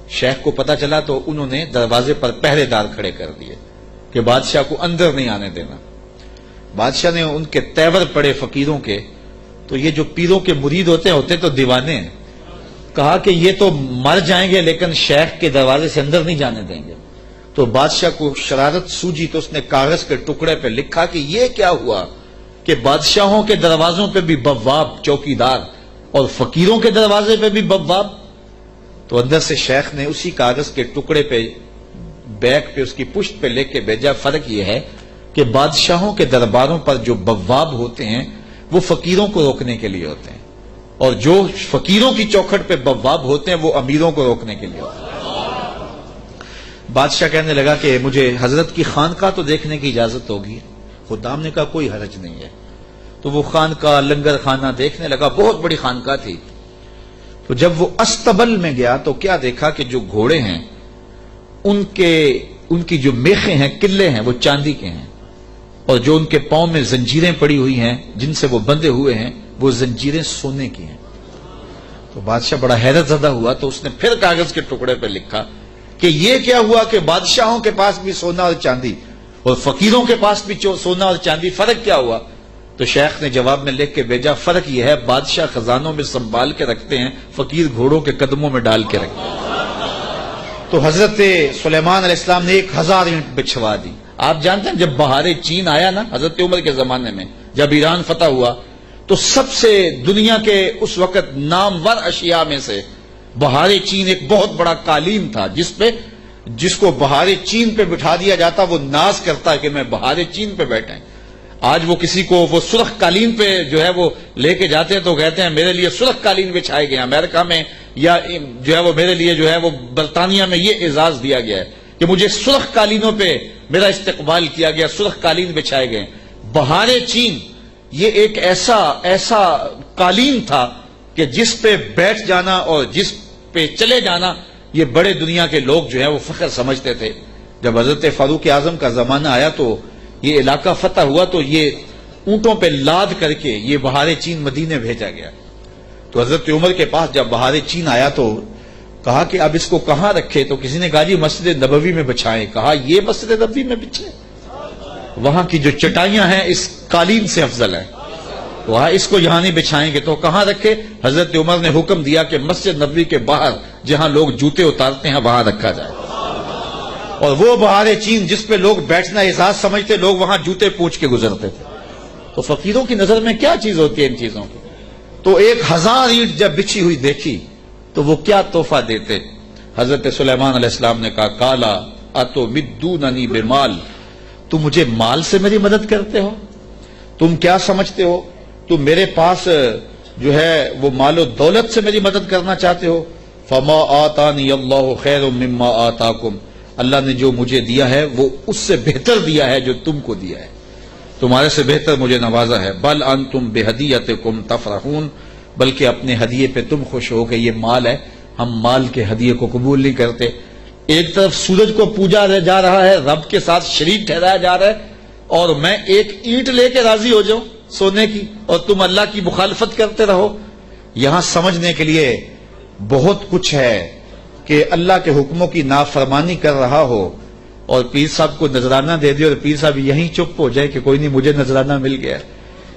شیخ کو پتا چلا تو انہوں نے دروازے پر پہرے دار کھڑے کر دیے کہ بادشاہ کو اندر نہیں آنے دینا. بادشاہ نے ان کے تیور پڑے فقیروں کے، تو یہ جو پیروں کے مرید ہوتے تو دیوانے ہیں. کہا کہ یہ تو مر جائیں گے لیکن شیخ کے دروازے سے اندر نہیں جانے دیں گے. تو بادشاہ کو شرارت سوجی تو اس نے کاغذ کے ٹکڑے پہ لکھا کہ یہ کیا ہوا کہ بادشاہوں کے دروازوں پہ بھی بواب چوکیدار اور فقیروں کے دروازے پہ بھی بواب. تو اندر سے شیخ نے اسی کاغذ کے ٹکڑے پہ بیک پہ اس کی پشت پہ لکھ کے بھیجا، فرق یہ ہے کہ بادشاہوں کے درباروں پر جو بواب ہوتے ہیں وہ فقیروں کو روکنے کے لیے ہوتے ہیں، اور جو فقیروں کی چوکھٹ پہ بواب ہوتے ہیں وہ امیروں کو روکنے کے لیے ہوتے ہیں. بادشاہ کہنے لگا کہ مجھے حضرت کی خانقاہ تو دیکھنے کی اجازت ہوگی. خدام نے کہا کوئی حرج نہیں ہے. تو وہ خانقاہ لنگر خانہ دیکھنے لگا. بہت بڑی خانقاہ تھی. تو جب وہ استبل میں گیا تو کیا دیکھا کہ جو گھوڑے ہیں ان کی جو میخیں ہیں، قلعے ہیں، وہ چاندی کے ہیں، اور جو ان کے پاؤں میں زنجیریں پڑی ہوئی ہیں جن سے وہ بندھے ہوئے ہیں وہ زنجیریں سونے کی ہیں. تو بادشاہ بڑا حیرت زدہ ہوا. تو اس نے پھر کاغذ کے ٹکڑے پہ لکھا کہ یہ کیا ہوا کہ بادشاہوں کے پاس بھی سونا اور چاندی اور فقیروں کے پاس بھی سونا اور چاندی، فرق کیا ہوا؟ تو شیخ نے جواب میں لکھ کے بھیجا، فرق یہ ہے بادشاہ خزانوں میں سنبھال کے رکھتے ہیں، فقیر گھوڑوں کے قدموں میں ڈال کے رکھتے ہیں. تو حضرت سلیمان علیہ السلام نے 1000 اینٹ بچھوا دی. آپ جانتے ہیں جب بہار چین آیا نا حضرت عمر کے زمانے میں، جب ایران فتح ہوا تو سب سے دنیا کے اس وقت نامور اشیاء میں سے بہار چین ایک بہت بڑا قالین تھا جس کو بہار چین پہ بٹھا دیا جاتا. وہ ناز کرتا ہے کہ میں بہار چین پہ بیٹھے. آج وہ کسی کو وہ سرخ قالین پہ جو ہے وہ لے کے جاتے ہیں تو کہتے ہیں میرے لیے سرخ قالین بچھائے گئے. امریکہ میں یا جو ہے وہ میرے لیے جو ہے وہ برطانیہ میں یہ اعزاز دیا گیا ہے کہ مجھے سرخ قالینوں پہ میرا استقبال کیا گیا، سرخ قالین بچھائے گئے. بہار چین یہ ایک ایسا قالین تھا کہ جس پہ بیٹھ جانا اور جس پہ چلے جانا یہ بڑے دنیا کے لوگ جو ہے وہ فخر سمجھتے تھے. جب حضرت فاروق اعظم کا زمانہ آیا تو یہ علاقہ فتح ہوا تو یہ اونٹوں پہ لاد کر کے یہ بہار چین مدینے بھیجا گیا. تو حضرت عمر کے پاس جب بہار چین آیا تو کہا کہ اب اس کو کہاں رکھے؟ تو کسی نے کہا جی مسجد نبوی میں بچھائیں. کہا یہ مسجد نبوی میں بچھے؟ وہاں کی جو چٹائیاں ہیں اس قالین سے افضل ہیں، وہاں اس کو یہاں نہیں بچھائیں گے. تو کہاں رکھے؟ حضرت عمر نے حکم دیا کہ مسجد نبوی کے باہر جہاں لوگ جوتے اتارتے ہیں وہاں رکھا جائے. اور وہ بہار چین جس پہ لوگ بیٹھنا اعزاز سمجھتے، لوگ وہاں جوتے پوچھ کے گزرتے تھے. تو فقیروں کی نظر میں کیا چیز ہوتی ہے ان چیزوں کی؟ تو 1000 اینٹ جب بچھی ہوئی دیکھی تو وہ کیا تحفہ دیتے؟ حضرت سلیمان علیہ السلام نے کہا کالا اتمدوننی بمال، تم مجھے مال سے میری مدد کرتے ہو؟ تم کیا سمجھتے ہو تم میرے پاس جو ہے وہ مال و دولت سے میری مدد کرنا چاہتے ہو؟ فما آتانی اللہ خیر مما آتاکم، اللہ نے جو مجھے دیا ہے وہ اس سے بہتر دیا ہے جو تم کو دیا ہے، تمہارے سے بہتر مجھے نوازا ہے. بل انتم بہدیتکم تفرحون، بلکہ اپنے ہدیے پہ تم خوش ہو کہ یہ مال ہے. ہم مال کے ہدیے کو قبول نہیں کرتے. ایک طرف سورج کو پوجا جا رہا ہے، رب کے ساتھ شریک ٹھہرایا جا رہا ہے، اور میں ایک اینٹ لے کے راضی ہو جاؤں سونے کی اور تم اللہ کی مخالفت کرتے رہو. یہاں سمجھنے کے لیے بہت کچھ ہے کہ اللہ کے حکموں کی نافرمانی کر رہا ہو اور پیر صاحب کو نذرانہ دے دے اور پیر صاحب یہیں چپ ہو جائے کہ کوئی نہیں مجھے نذرانہ مل گیا،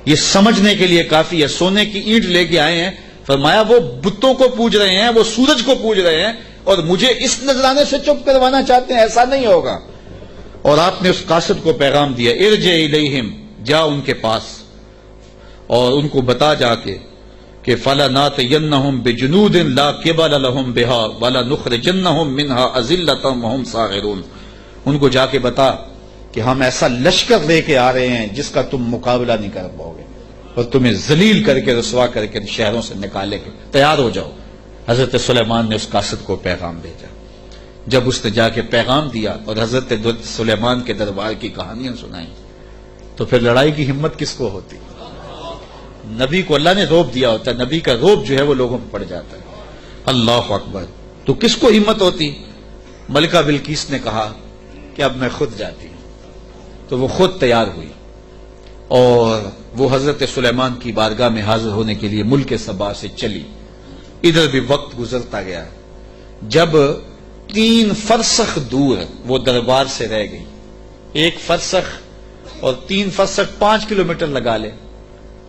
یہ سمجھنے کے لیے کافی ہے۔ سونے کی اینٹ لے کے آئے ہیں، فرمایا وہ بتوں کو پوج رہے ہیں، وہ سورج کو پوج رہے ہیں اور مجھے اس نذرانے سے چپ کروانا چاہتے ہیں، ایسا نہیں ہوگا۔ اور آپ نے اس قاصد کو پیغام دیا، ارجع الیہم، جا ان کے پاس اور ان کو بتا جا کے کہ فَلَنَاتِيَنَّهُمْ بِجُنُودٍ لَا قِبَلَ لَهُمْ بِهَا وَلَنُخْرِجَنَّهُمْ مِنْهَا أَذِلَّةً وَهُمْ صَاغِرُونَ، ان کو جا کے بتا کہ ہم ایسا لشکر لے کے آ رہے ہیں جس کا تم مقابلہ نہیں کر پاؤ گے اور تمہیں ذلیل کر کے رسوا کر کے شہروں سے نکالے گے، تیار ہو جاؤ۔ حضرت سلیمان نے اس قاصد کو پیغام بھیجا۔ جب اس نے جا کے پیغام دیا اور حضرت سلیمان کے دربار کی کہانیاں سنائیں تو پھر لڑائی کی ہمت کس کو ہوتی؟ نبی کو اللہ نے روب دیا ہوتا ہے، نبی کا روب جو ہے وہ لوگوں پہ پڑ جاتا ہے۔ اللہ اکبر، تو کس کو ہمت ہوتی؟ ملکہ بلقیس نے کہا کہ اب میں خود جاتی ہوں، تو وہ خود تیار ہوئی اور وہ حضرت سلیمان کی بارگاہ میں حاضر ہونے کے لیے ملک سبا سے چلی۔ ادھر بھی وقت گزرتا گیا، جب 3 فرسخ دور وہ دربار سے رہ گئی، 1 فرسخ اور 3 فرسخ 5 کلومیٹر لگا لے،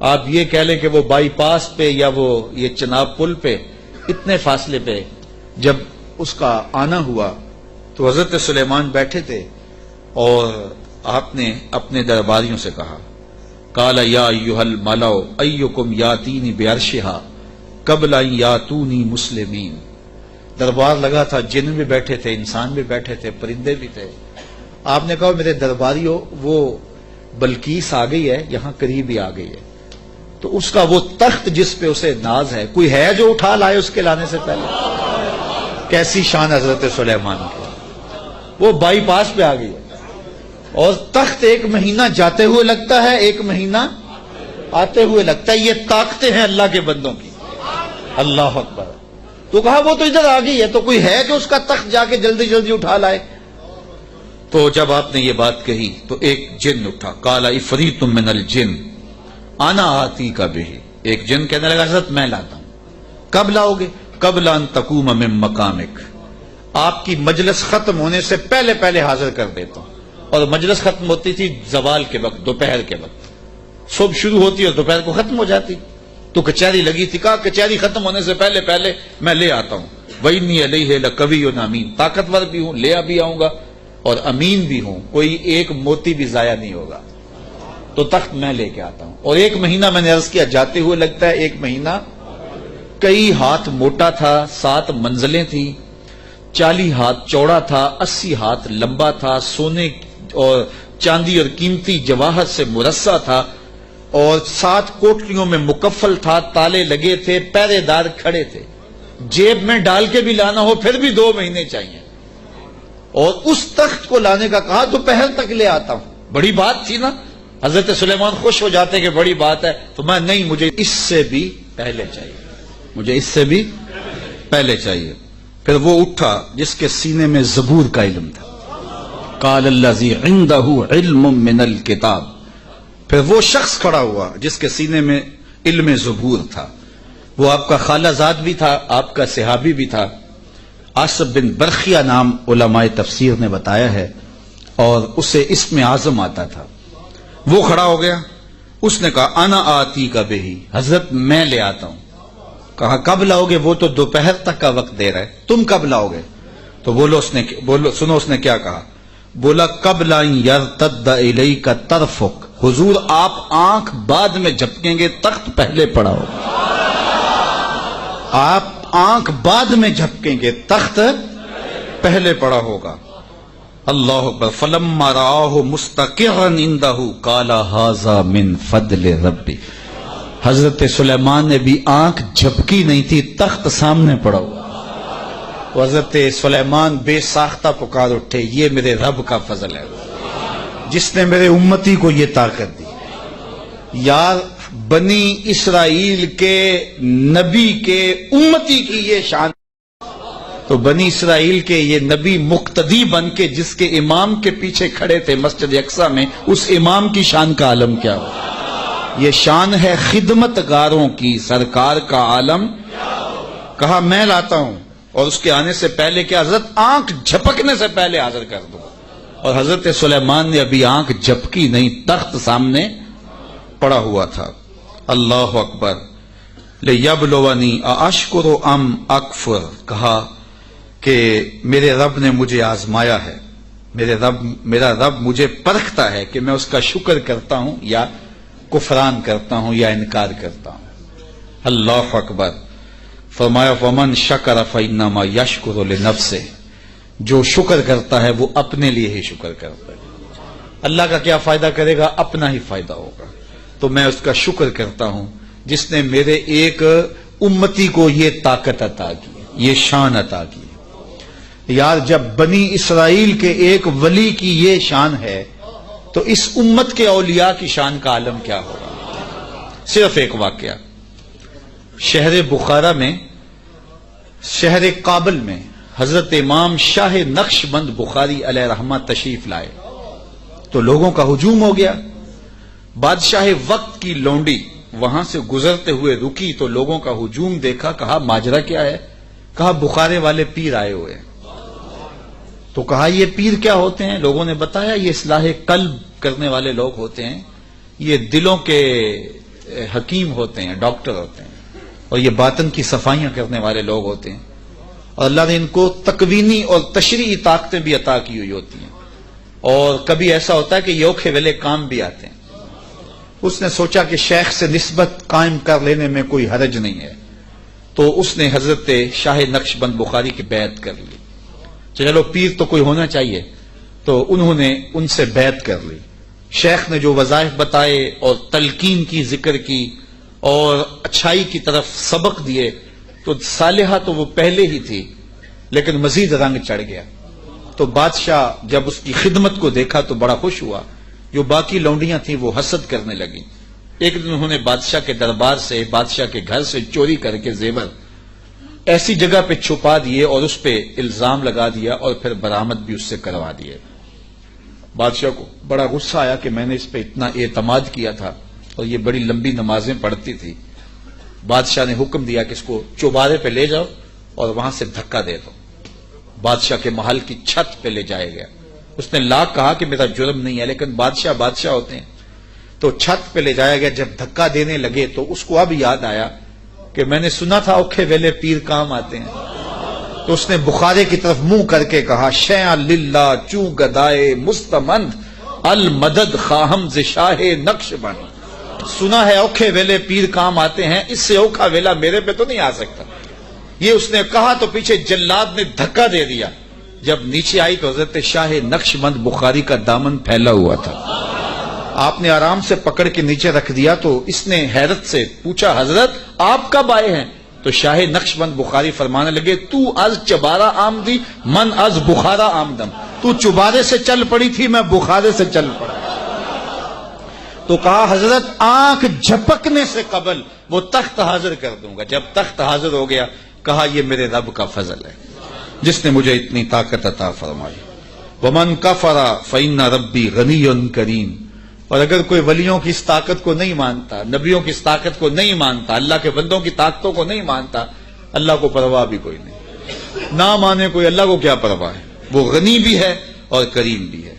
آپ یہ کہہ لیں کہ وہ بائی پاس پہ یا وہ یہ چناب پل پہ اتنے فاصلے پہ جب اس کا آنا ہوا تو حضرت سلیمان بیٹھے تھے اور آپ نے اپنے درباریوں سے کہا، قال یا ایھا الملأ ایکم یاتینی بعرشھا قبل ان یاتونی مسلمین۔ دربار لگا تھا، جن بھی بیٹھے تھے، انسان بھی بیٹھے تھے، پرندے بھی تھے۔ آپ نے کہا میرے درباریوں، وہ بلقیس آ گئی ہے، یہاں قریب ہی آ گئی ہے، تو اس کا وہ تخت جس پہ اسے ناز ہے، کوئی ہے جو اٹھا لائے اس کے لانے سے پہلے؟ کیسی شان حضرت سلیمان کی، وہ بائی پاس پہ آ گئی ہے اور تخت 1 مہینہ جاتے ہوئے لگتا ہے، 1 مہینہ آتے ہوئے لگتا ہے۔ یہ طاقتیں ہیں اللہ کے بندوں کی، اللہ اکبر۔ تو کہا وہ تو ادھر آ گئی ہے، تو کوئی ہے جو اس کا تخت جا کے جلدی جلدی اٹھا لائے؟ تو جب آپ نے یہ بات کہی تو ایک جن اٹھا، قال عفریت من الجن انا آتیک بہ، ایک جن کہنے لگا حضرت میں لاتا ہوں۔ کب لاؤ گے؟ قبل ان تقوم من مقامک، آپ کی مجلس ختم ہونے سے پہلے پہلے حاضر کر دیتا ہوں۔ اور مجلس ختم ہوتی تھی زوال کے وقت، دوپہر کے وقت، صبح شروع ہوتی اور دوپہر کو ختم ہو جاتی، تو کچہری لگی تھی، کہا کچہری ختم ہونے سے پہلے پہلے میں لے آتا ہوں۔ وَإِنِّي عَلَيْهِ لَقَوِيٌّ أَمِينٌ، طاقتور بھی ہوں، لے بھی آؤں گا اور امین بھی ہوں، کوئی ایک موتی بھی ضائع نہیں ہوگا، تو تخت میں لے کے آتا ہوں۔ اور 1 مہینہ میں نے عرض کیا جاتے ہوئے لگتا ہے، 1 مہینہ کئی ہاتھ موٹا تھا، 7 منزلیں تھیں، 40 ہاتھ چوڑا تھا، 80 ہاتھ لمبا تھا، سونے اور چاندی اور قیمتی جواہر سے مرصع تھا اور 7 کوٹریوں میں مکفل تھا، تالے لگے تھے، پہرے دار کھڑے تھے، جیب میں ڈال کے بھی لانا ہو پھر بھی 2 مہینے چاہیے۔ اور اس تخت کو لانے کا کہا دوپہر تک لے آتا ہوں۔ بڑی بات تھی نا، حضرت سلیمان خوش ہو جاتے کہ بڑی بات ہے، تو میں نہیں، مجھے اس سے بھی پہلے چاہیے، مجھے اس سے بھی پہلے چاہیے۔ پھر وہ اٹھا جس کے سینے میں زبور کا علم تھا، قال الذی عندہ علم من الکتاب، پھر وہ شخص کھڑا ہوا جس کے سینے میں علم زبور تھا، وہ آپ کا خالہ زاد بھی تھا، آپ کا صحابی بھی تھا، عاصب بن برخیہ نام علماء تفسیر نے بتایا ہے، اور اسے اسم اعظم آتا تھا۔ وہ کھڑا ہو گیا، اس نے کہا انا آتی کا بہی، حضرت میں لے آتا ہوں۔ کہا کب لاؤ گے؟ وہ تو دوپہر تک کا وقت دے رہا ہے، تم کب لاؤ گے؟ تو سنو اس نے کیا کہا، بولا قبل ان یرتد الیک طرفک، حضور آپ آنکھ بعد میں جھپکیں گے، تخت پہلے پڑا ہوگا، آپ آنکھ بعد میں جھپکیں گے، تخت پہلے پڑا ہوگا۔ اللہ اکبر۔ فلما رآہ مستقرا عنده قال ھذا من فضل ربی، حضرت سلیمان نے بھی آنکھ جھپکی نہیں تھی، تخت سامنے پڑا ہوا، حضرت سلیمان بے ساختہ پکار اٹھے، یہ میرے رب کا فضل ہے جس نے میرے امتی کو یہ طاقت دی۔ یار بنی اسرائیل کے نبی کے امتی کی یہ شان، تو بنی اسرائیل کے یہ نبی مقتدی بن کے جس کے امام کے پیچھے کھڑے تھے مسجد اقصی میں، اس امام کی شان کا عالم کیا ہو؟ یہ شان ہے خدمت گاروں کی، سرکار کا عالم۔ کہا میں لاتا ہوں، اور اس کے آنے سے پہلے کہ حضرت آنکھ جھپکنے سے پہلے حاضر کر دوں۔ اور حضرت سلیمان نے ابھی آنکھ جھپکی نہیں، تخت سامنے پڑا ہوا تھا۔ اللہ اکبر۔ لیبلونی ااشکر ام اکفر، کہا کہ میرے رب نے مجھے آزمایا ہے، میرا رب مجھے پرکھتا ہے کہ میں اس کا شکر کرتا ہوں یا کفران کرتا ہوں یا انکار کرتا ہوں۔ اللہ اکبر۔ فرمایا ومن شکر فانما یشکر لنفسہ، جو شکر کرتا ہے وہ اپنے لیے ہی شکر کرتا ہے، اللہ کا کیا فائدہ کرے گا، اپنا ہی فائدہ ہوگا۔ تو میں اس کا شکر کرتا ہوں جس نے میرے ایک امتی کو یہ طاقت عطا کی، یہ شان عطا کی۔ یار جب بنی اسرائیل کے ایک ولی کی یہ شان ہے تو اس امت کے اولیاء کی شان کا عالم کیا ہوگا۔ صرف ایک واقعہ، شہر بخارا میں، شہر کابل میں حضرت امام شاہ نقش بند بخاری علیہ رحمہ تشریف لائے تو لوگوں کا ہجوم ہو گیا۔ بادشاہ وقت کی لونڈی وہاں سے گزرتے ہوئے رکی تو لوگوں کا ہجوم دیکھا، کہا ماجرا کیا ہے؟ کہا بخارے والے پیر آئے ہوئے ہیں۔ تو کہا یہ پیر کیا ہوتے ہیں؟ لوگوں نے بتایا یہ اصلاح قلب کرنے والے لوگ ہوتے ہیں، یہ دلوں کے حکیم ہوتے ہیں، ڈاکٹر ہوتے ہیں، اور یہ باطن کی صفائیاں کرنے والے لوگ ہوتے ہیں، اور اللہ نے ان کو تکوینی اور تشریعی طاقتیں بھی عطا کی ہوئی ہوتی ہیں، اور کبھی ایسا ہوتا ہے کہ یہ اوکھے ویلے کام بھی آتے ہیں۔ اس نے سوچا کہ شیخ سے نسبت قائم کر لینے میں کوئی حرج نہیں ہے، تو اس نے حضرت شاہ نقش بند بخاری کی بیعت کر لی۔ چلو پیر تو کوئی ہونا چاہیے، تو انہوں نے ان سے بیعت کر لی۔ شیخ نے جو وظائف بتائے اور تلقین کی، ذکر کی اور اچھائی کی طرف سبق دیے، تو صالحہ تو وہ پہلے ہی تھی لیکن مزید رنگ چڑھ گیا۔ تو بادشاہ جب اس کی خدمت کو دیکھا تو بڑا خوش ہوا۔ جو باقی لونڈیاں تھیں وہ حسد کرنے لگیں۔ ایک دن انہوں نے بادشاہ کے دربار سے، بادشاہ کے گھر سے چوری کر کے زیور ایسی جگہ پہ چھپا دیے اور اس پہ الزام لگا دیا اور پھر برآمد بھی اس سے کروا دیے۔ بادشاہ کو بڑا غصہ آیا کہ میں نے اس پہ اتنا اعتماد کیا تھا اور یہ بڑی لمبی نمازیں پڑھتی تھی۔ بادشاہ نے حکم دیا کہ اس کو چوبارے پہ لے جاؤ اور وہاں سے دھکا دے دو۔ بادشاہ کے محل کی چھت پہ لے جایا گیا۔ اس نے لاکھ کہا کہ میرا جرم نہیں ہے، لیکن بادشاہ ہوتے ہیں، تو چھت پہ لے جایا گیا۔ جب دھکا دینے لگے تو اس کو اب یاد آیا کہ میں نے سنا تھا اوکھے ویلے پیر کام آتے ہیں، تو اس نے بخارے کی طرف منہ کر کے کہا شیعہ للہ چوں گدائے مستمند المدد خواہم ز شاہ نقش بند۔ سنا ہے اوکھے ویلے پیر کام آتے ہیں، اس سے اوکھا ویلا میرے پہ تو نہیں آ سکتا۔ یہ اس نے کہا تو پیچھے جلاد نے دھکا دے دیا۔ جب نیچے آئی تو حضرت شاہ نقش بند بخاری کا دامن پھیلا ہوا تھا۔ آپ نے آرام سے پکڑ کے نیچے رکھ دیا تو اس نے حیرت سے پوچھا حضرت آپ کب آئے ہیں؟ تو شاہ نقش بند بخاری فرمانے لگے تو از چبارہ آمدی من از بخارا آمدم، تو چبارے سے چل پڑی تھی میں بخارے سے چل پڑا۔ تو کہا حضرت آنکھ جھپکنے سے قبل وہ تخت حاضر کر دوں گا۔ جب تخت حاضر ہو گیا کہا یہ میرے رب کا فضل ہے جس نے مجھے اتنی طاقت عطا فرمائی۔ ومن کفر فإن ربی غنی کریم، اور اگر کوئی ولیوں کی اس طاقت کو نہیں مانتا، نبیوں کی اس طاقت کو نہیں مانتا، اللہ کے بندوں کی طاقتوں کو نہیں مانتا، اللہ کو پرواہ بھی کوئی نہیں۔ نہ مانے کوئی، اللہ کو کیا پرواہ ہے، وہ غنی بھی ہے اور کریم بھی ہے۔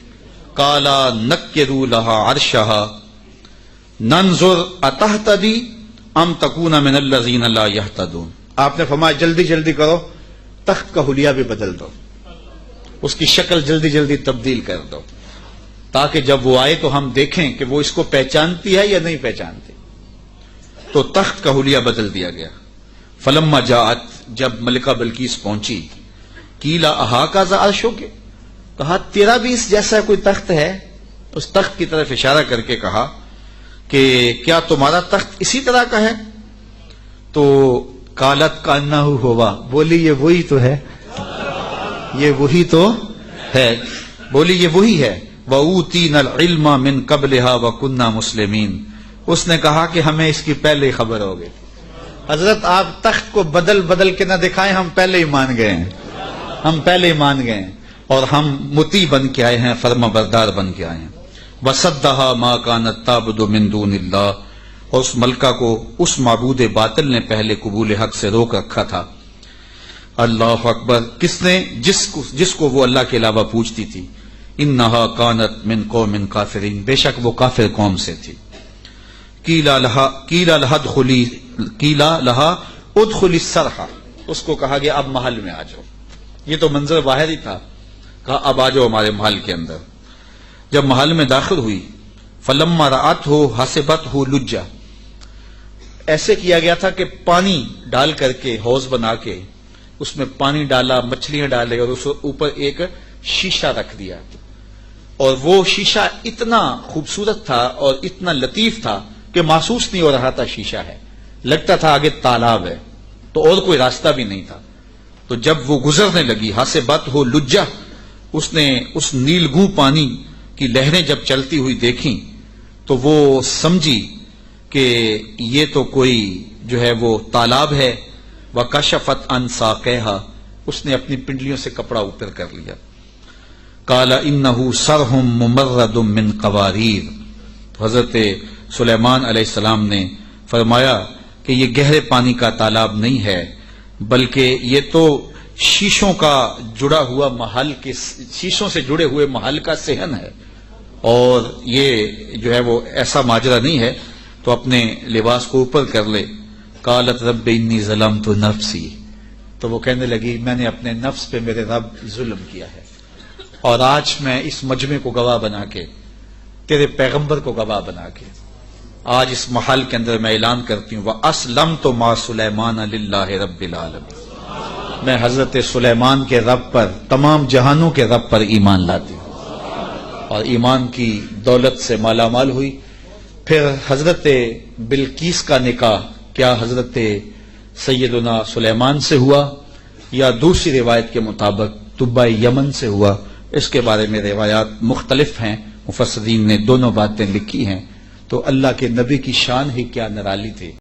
کالا نکروا لہا عرشہا ننظر اتہتدی ام تکون من الذین لا یہتدون۔ آپ نے فرمایا جلدی جلدی کرو، تخت کا حلیہ بھی بدل دو، اس کی شکل جلدی جلدی تبدیل کر دو، تاکہ جب وہ آئے تو ہم دیکھیں کہ وہ اس کو پہچانتی ہے یا نہیں پہچانتی۔ تو تخت کا حلیہ بدل دیا گیا۔ فلما جاءت، جب ملکہ بلقیس پہنچی، قیل اہاکذا عرشک، کہا تیرا بھی اس جیسا کوئی تخت ہے؟ اس تخت کی طرف اشارہ کر کے کہا کہ کیا تمہارا تخت اسی طرح کا ہے؟ تو قالت کانہ ہوا، بولی یہ وہی تو ہے، یہ وہی تو ہے، بولی یہ وہی ہے۔ وَأُوتِينَا الْعِلْمَ مِنْ قَبْلِهَا وَكُنَّا مُسْلِمِينَ، اس نے کہا کہ ہمیں اس کی پہلے ہی خبر ہو گئی۔ حضرت آپ تخت کو بدل بدل کے نہ دکھائیں، ہم پہلے ہی مان گئے ہیں، ہم پہلے ہی مان گئے ہیں، اور ہم مطیع بن کے آئے ہیں، فرما بردار بن کے آئے ہیں۔ وَصَدَّهَا مَا كَانَتْ تَعْبُدُ مِن دُونِ اللَّهِ، اور اس ملکہ کو اس معبود باطل نے پہلے قبول حق سے روک رکھا تھا۔ اللہ اکبر، کس نے؟ جس کو وہ اللہ کے علاوہ پوچھتی تھی۔ انہا کانت من قوم کافرین، بے شک وہ کافر قوم سے تھی. قیلا لہا ادخلی السرح، اس کو کہا گیا اب محل میں آ جاؤ. یہ تو منظر باہر ہی تھا، کہا اب آ جاؤ ہمارے محل کے اندر. جب محل میں داخل ہوئی فلما رأتہ حسبتہ لجہ، ایسے کیا گیا تھا کہ پانی ڈال کر کے حوض بنا کے اس میں پانی ڈالا، مچھلیاں ڈالے اور اس اوپر ایک شیشہ رکھ دیا، اور وہ شیشہ اتنا خوبصورت تھا اور اتنا لطیف تھا کہ محسوس نہیں ہو رہا تھا شیشہ ہے، لگتا تھا آگے تالاب ہے، تو اور کوئی راستہ بھی نہیں تھا. تو جب وہ گزرنے لگی حسبتہ لجہ، اس نے اس نیلگوں پانی کی لہریں جب چلتی ہوئی دیکھیں تو وہ سمجھی کہ یہ تو کوئی جو ہے وہ تالاب ہے. وَكَشَفَتْ عَنْ سَاقَيْهَا، اس نے اپنی پنڈلیوں سے کپڑا اوپر کر لیا. قَالَ إِنَّهُ صَرْحٌ مُمَرَّدٌ مِّن قَوَارِيرَ، تو حضرت سلیمان علیہ السلام نے فرمایا کہ یہ گہرے پانی کا تالاب نہیں ہے، بلکہ یہ تو شیشوں کا جڑا ہوا محل کے، شیشوں سے جڑے ہوئے محل کا صحن ہے، اور یہ جو ہے وہ ایسا ماجرا نہیں ہے. تو اپنے لباس کو اوپر کر لے. قالت رب انی ظلمت نفسی، تو وہ کہنے لگی میں نے اپنے نفس پہ میرے رب ظلم کیا ہے، اور آج میں اس مجمع کو گواہ بنا کے، تیرے پیغمبر کو گواہ بنا کے آج اس محل کے اندر میں اعلان کرتی ہوں وَأَسْلَمْتُ مَعَ سُلَيْمَانَ لِلَّهِ رَبِّ الْعَالَمِينَ، میں حضرت سلیمان کے رب پر، تمام جہانوں کے رب پر ایمان لاتی ہوں، اور ایمان کی دولت سے مالا مال ہوئی. پھر حضرت بلقیس کا نکاح کیا حضرت سیدنا سلیمان سے ہوا یا دوسری روایت کے مطابق طبۂ یمن سے ہوا، اس کے بارے میں روایات مختلف ہیں، مفسرین نے دونوں باتیں لکھی ہیں. تو اللہ کے نبی کی شان ہی کیا نرالی تھی.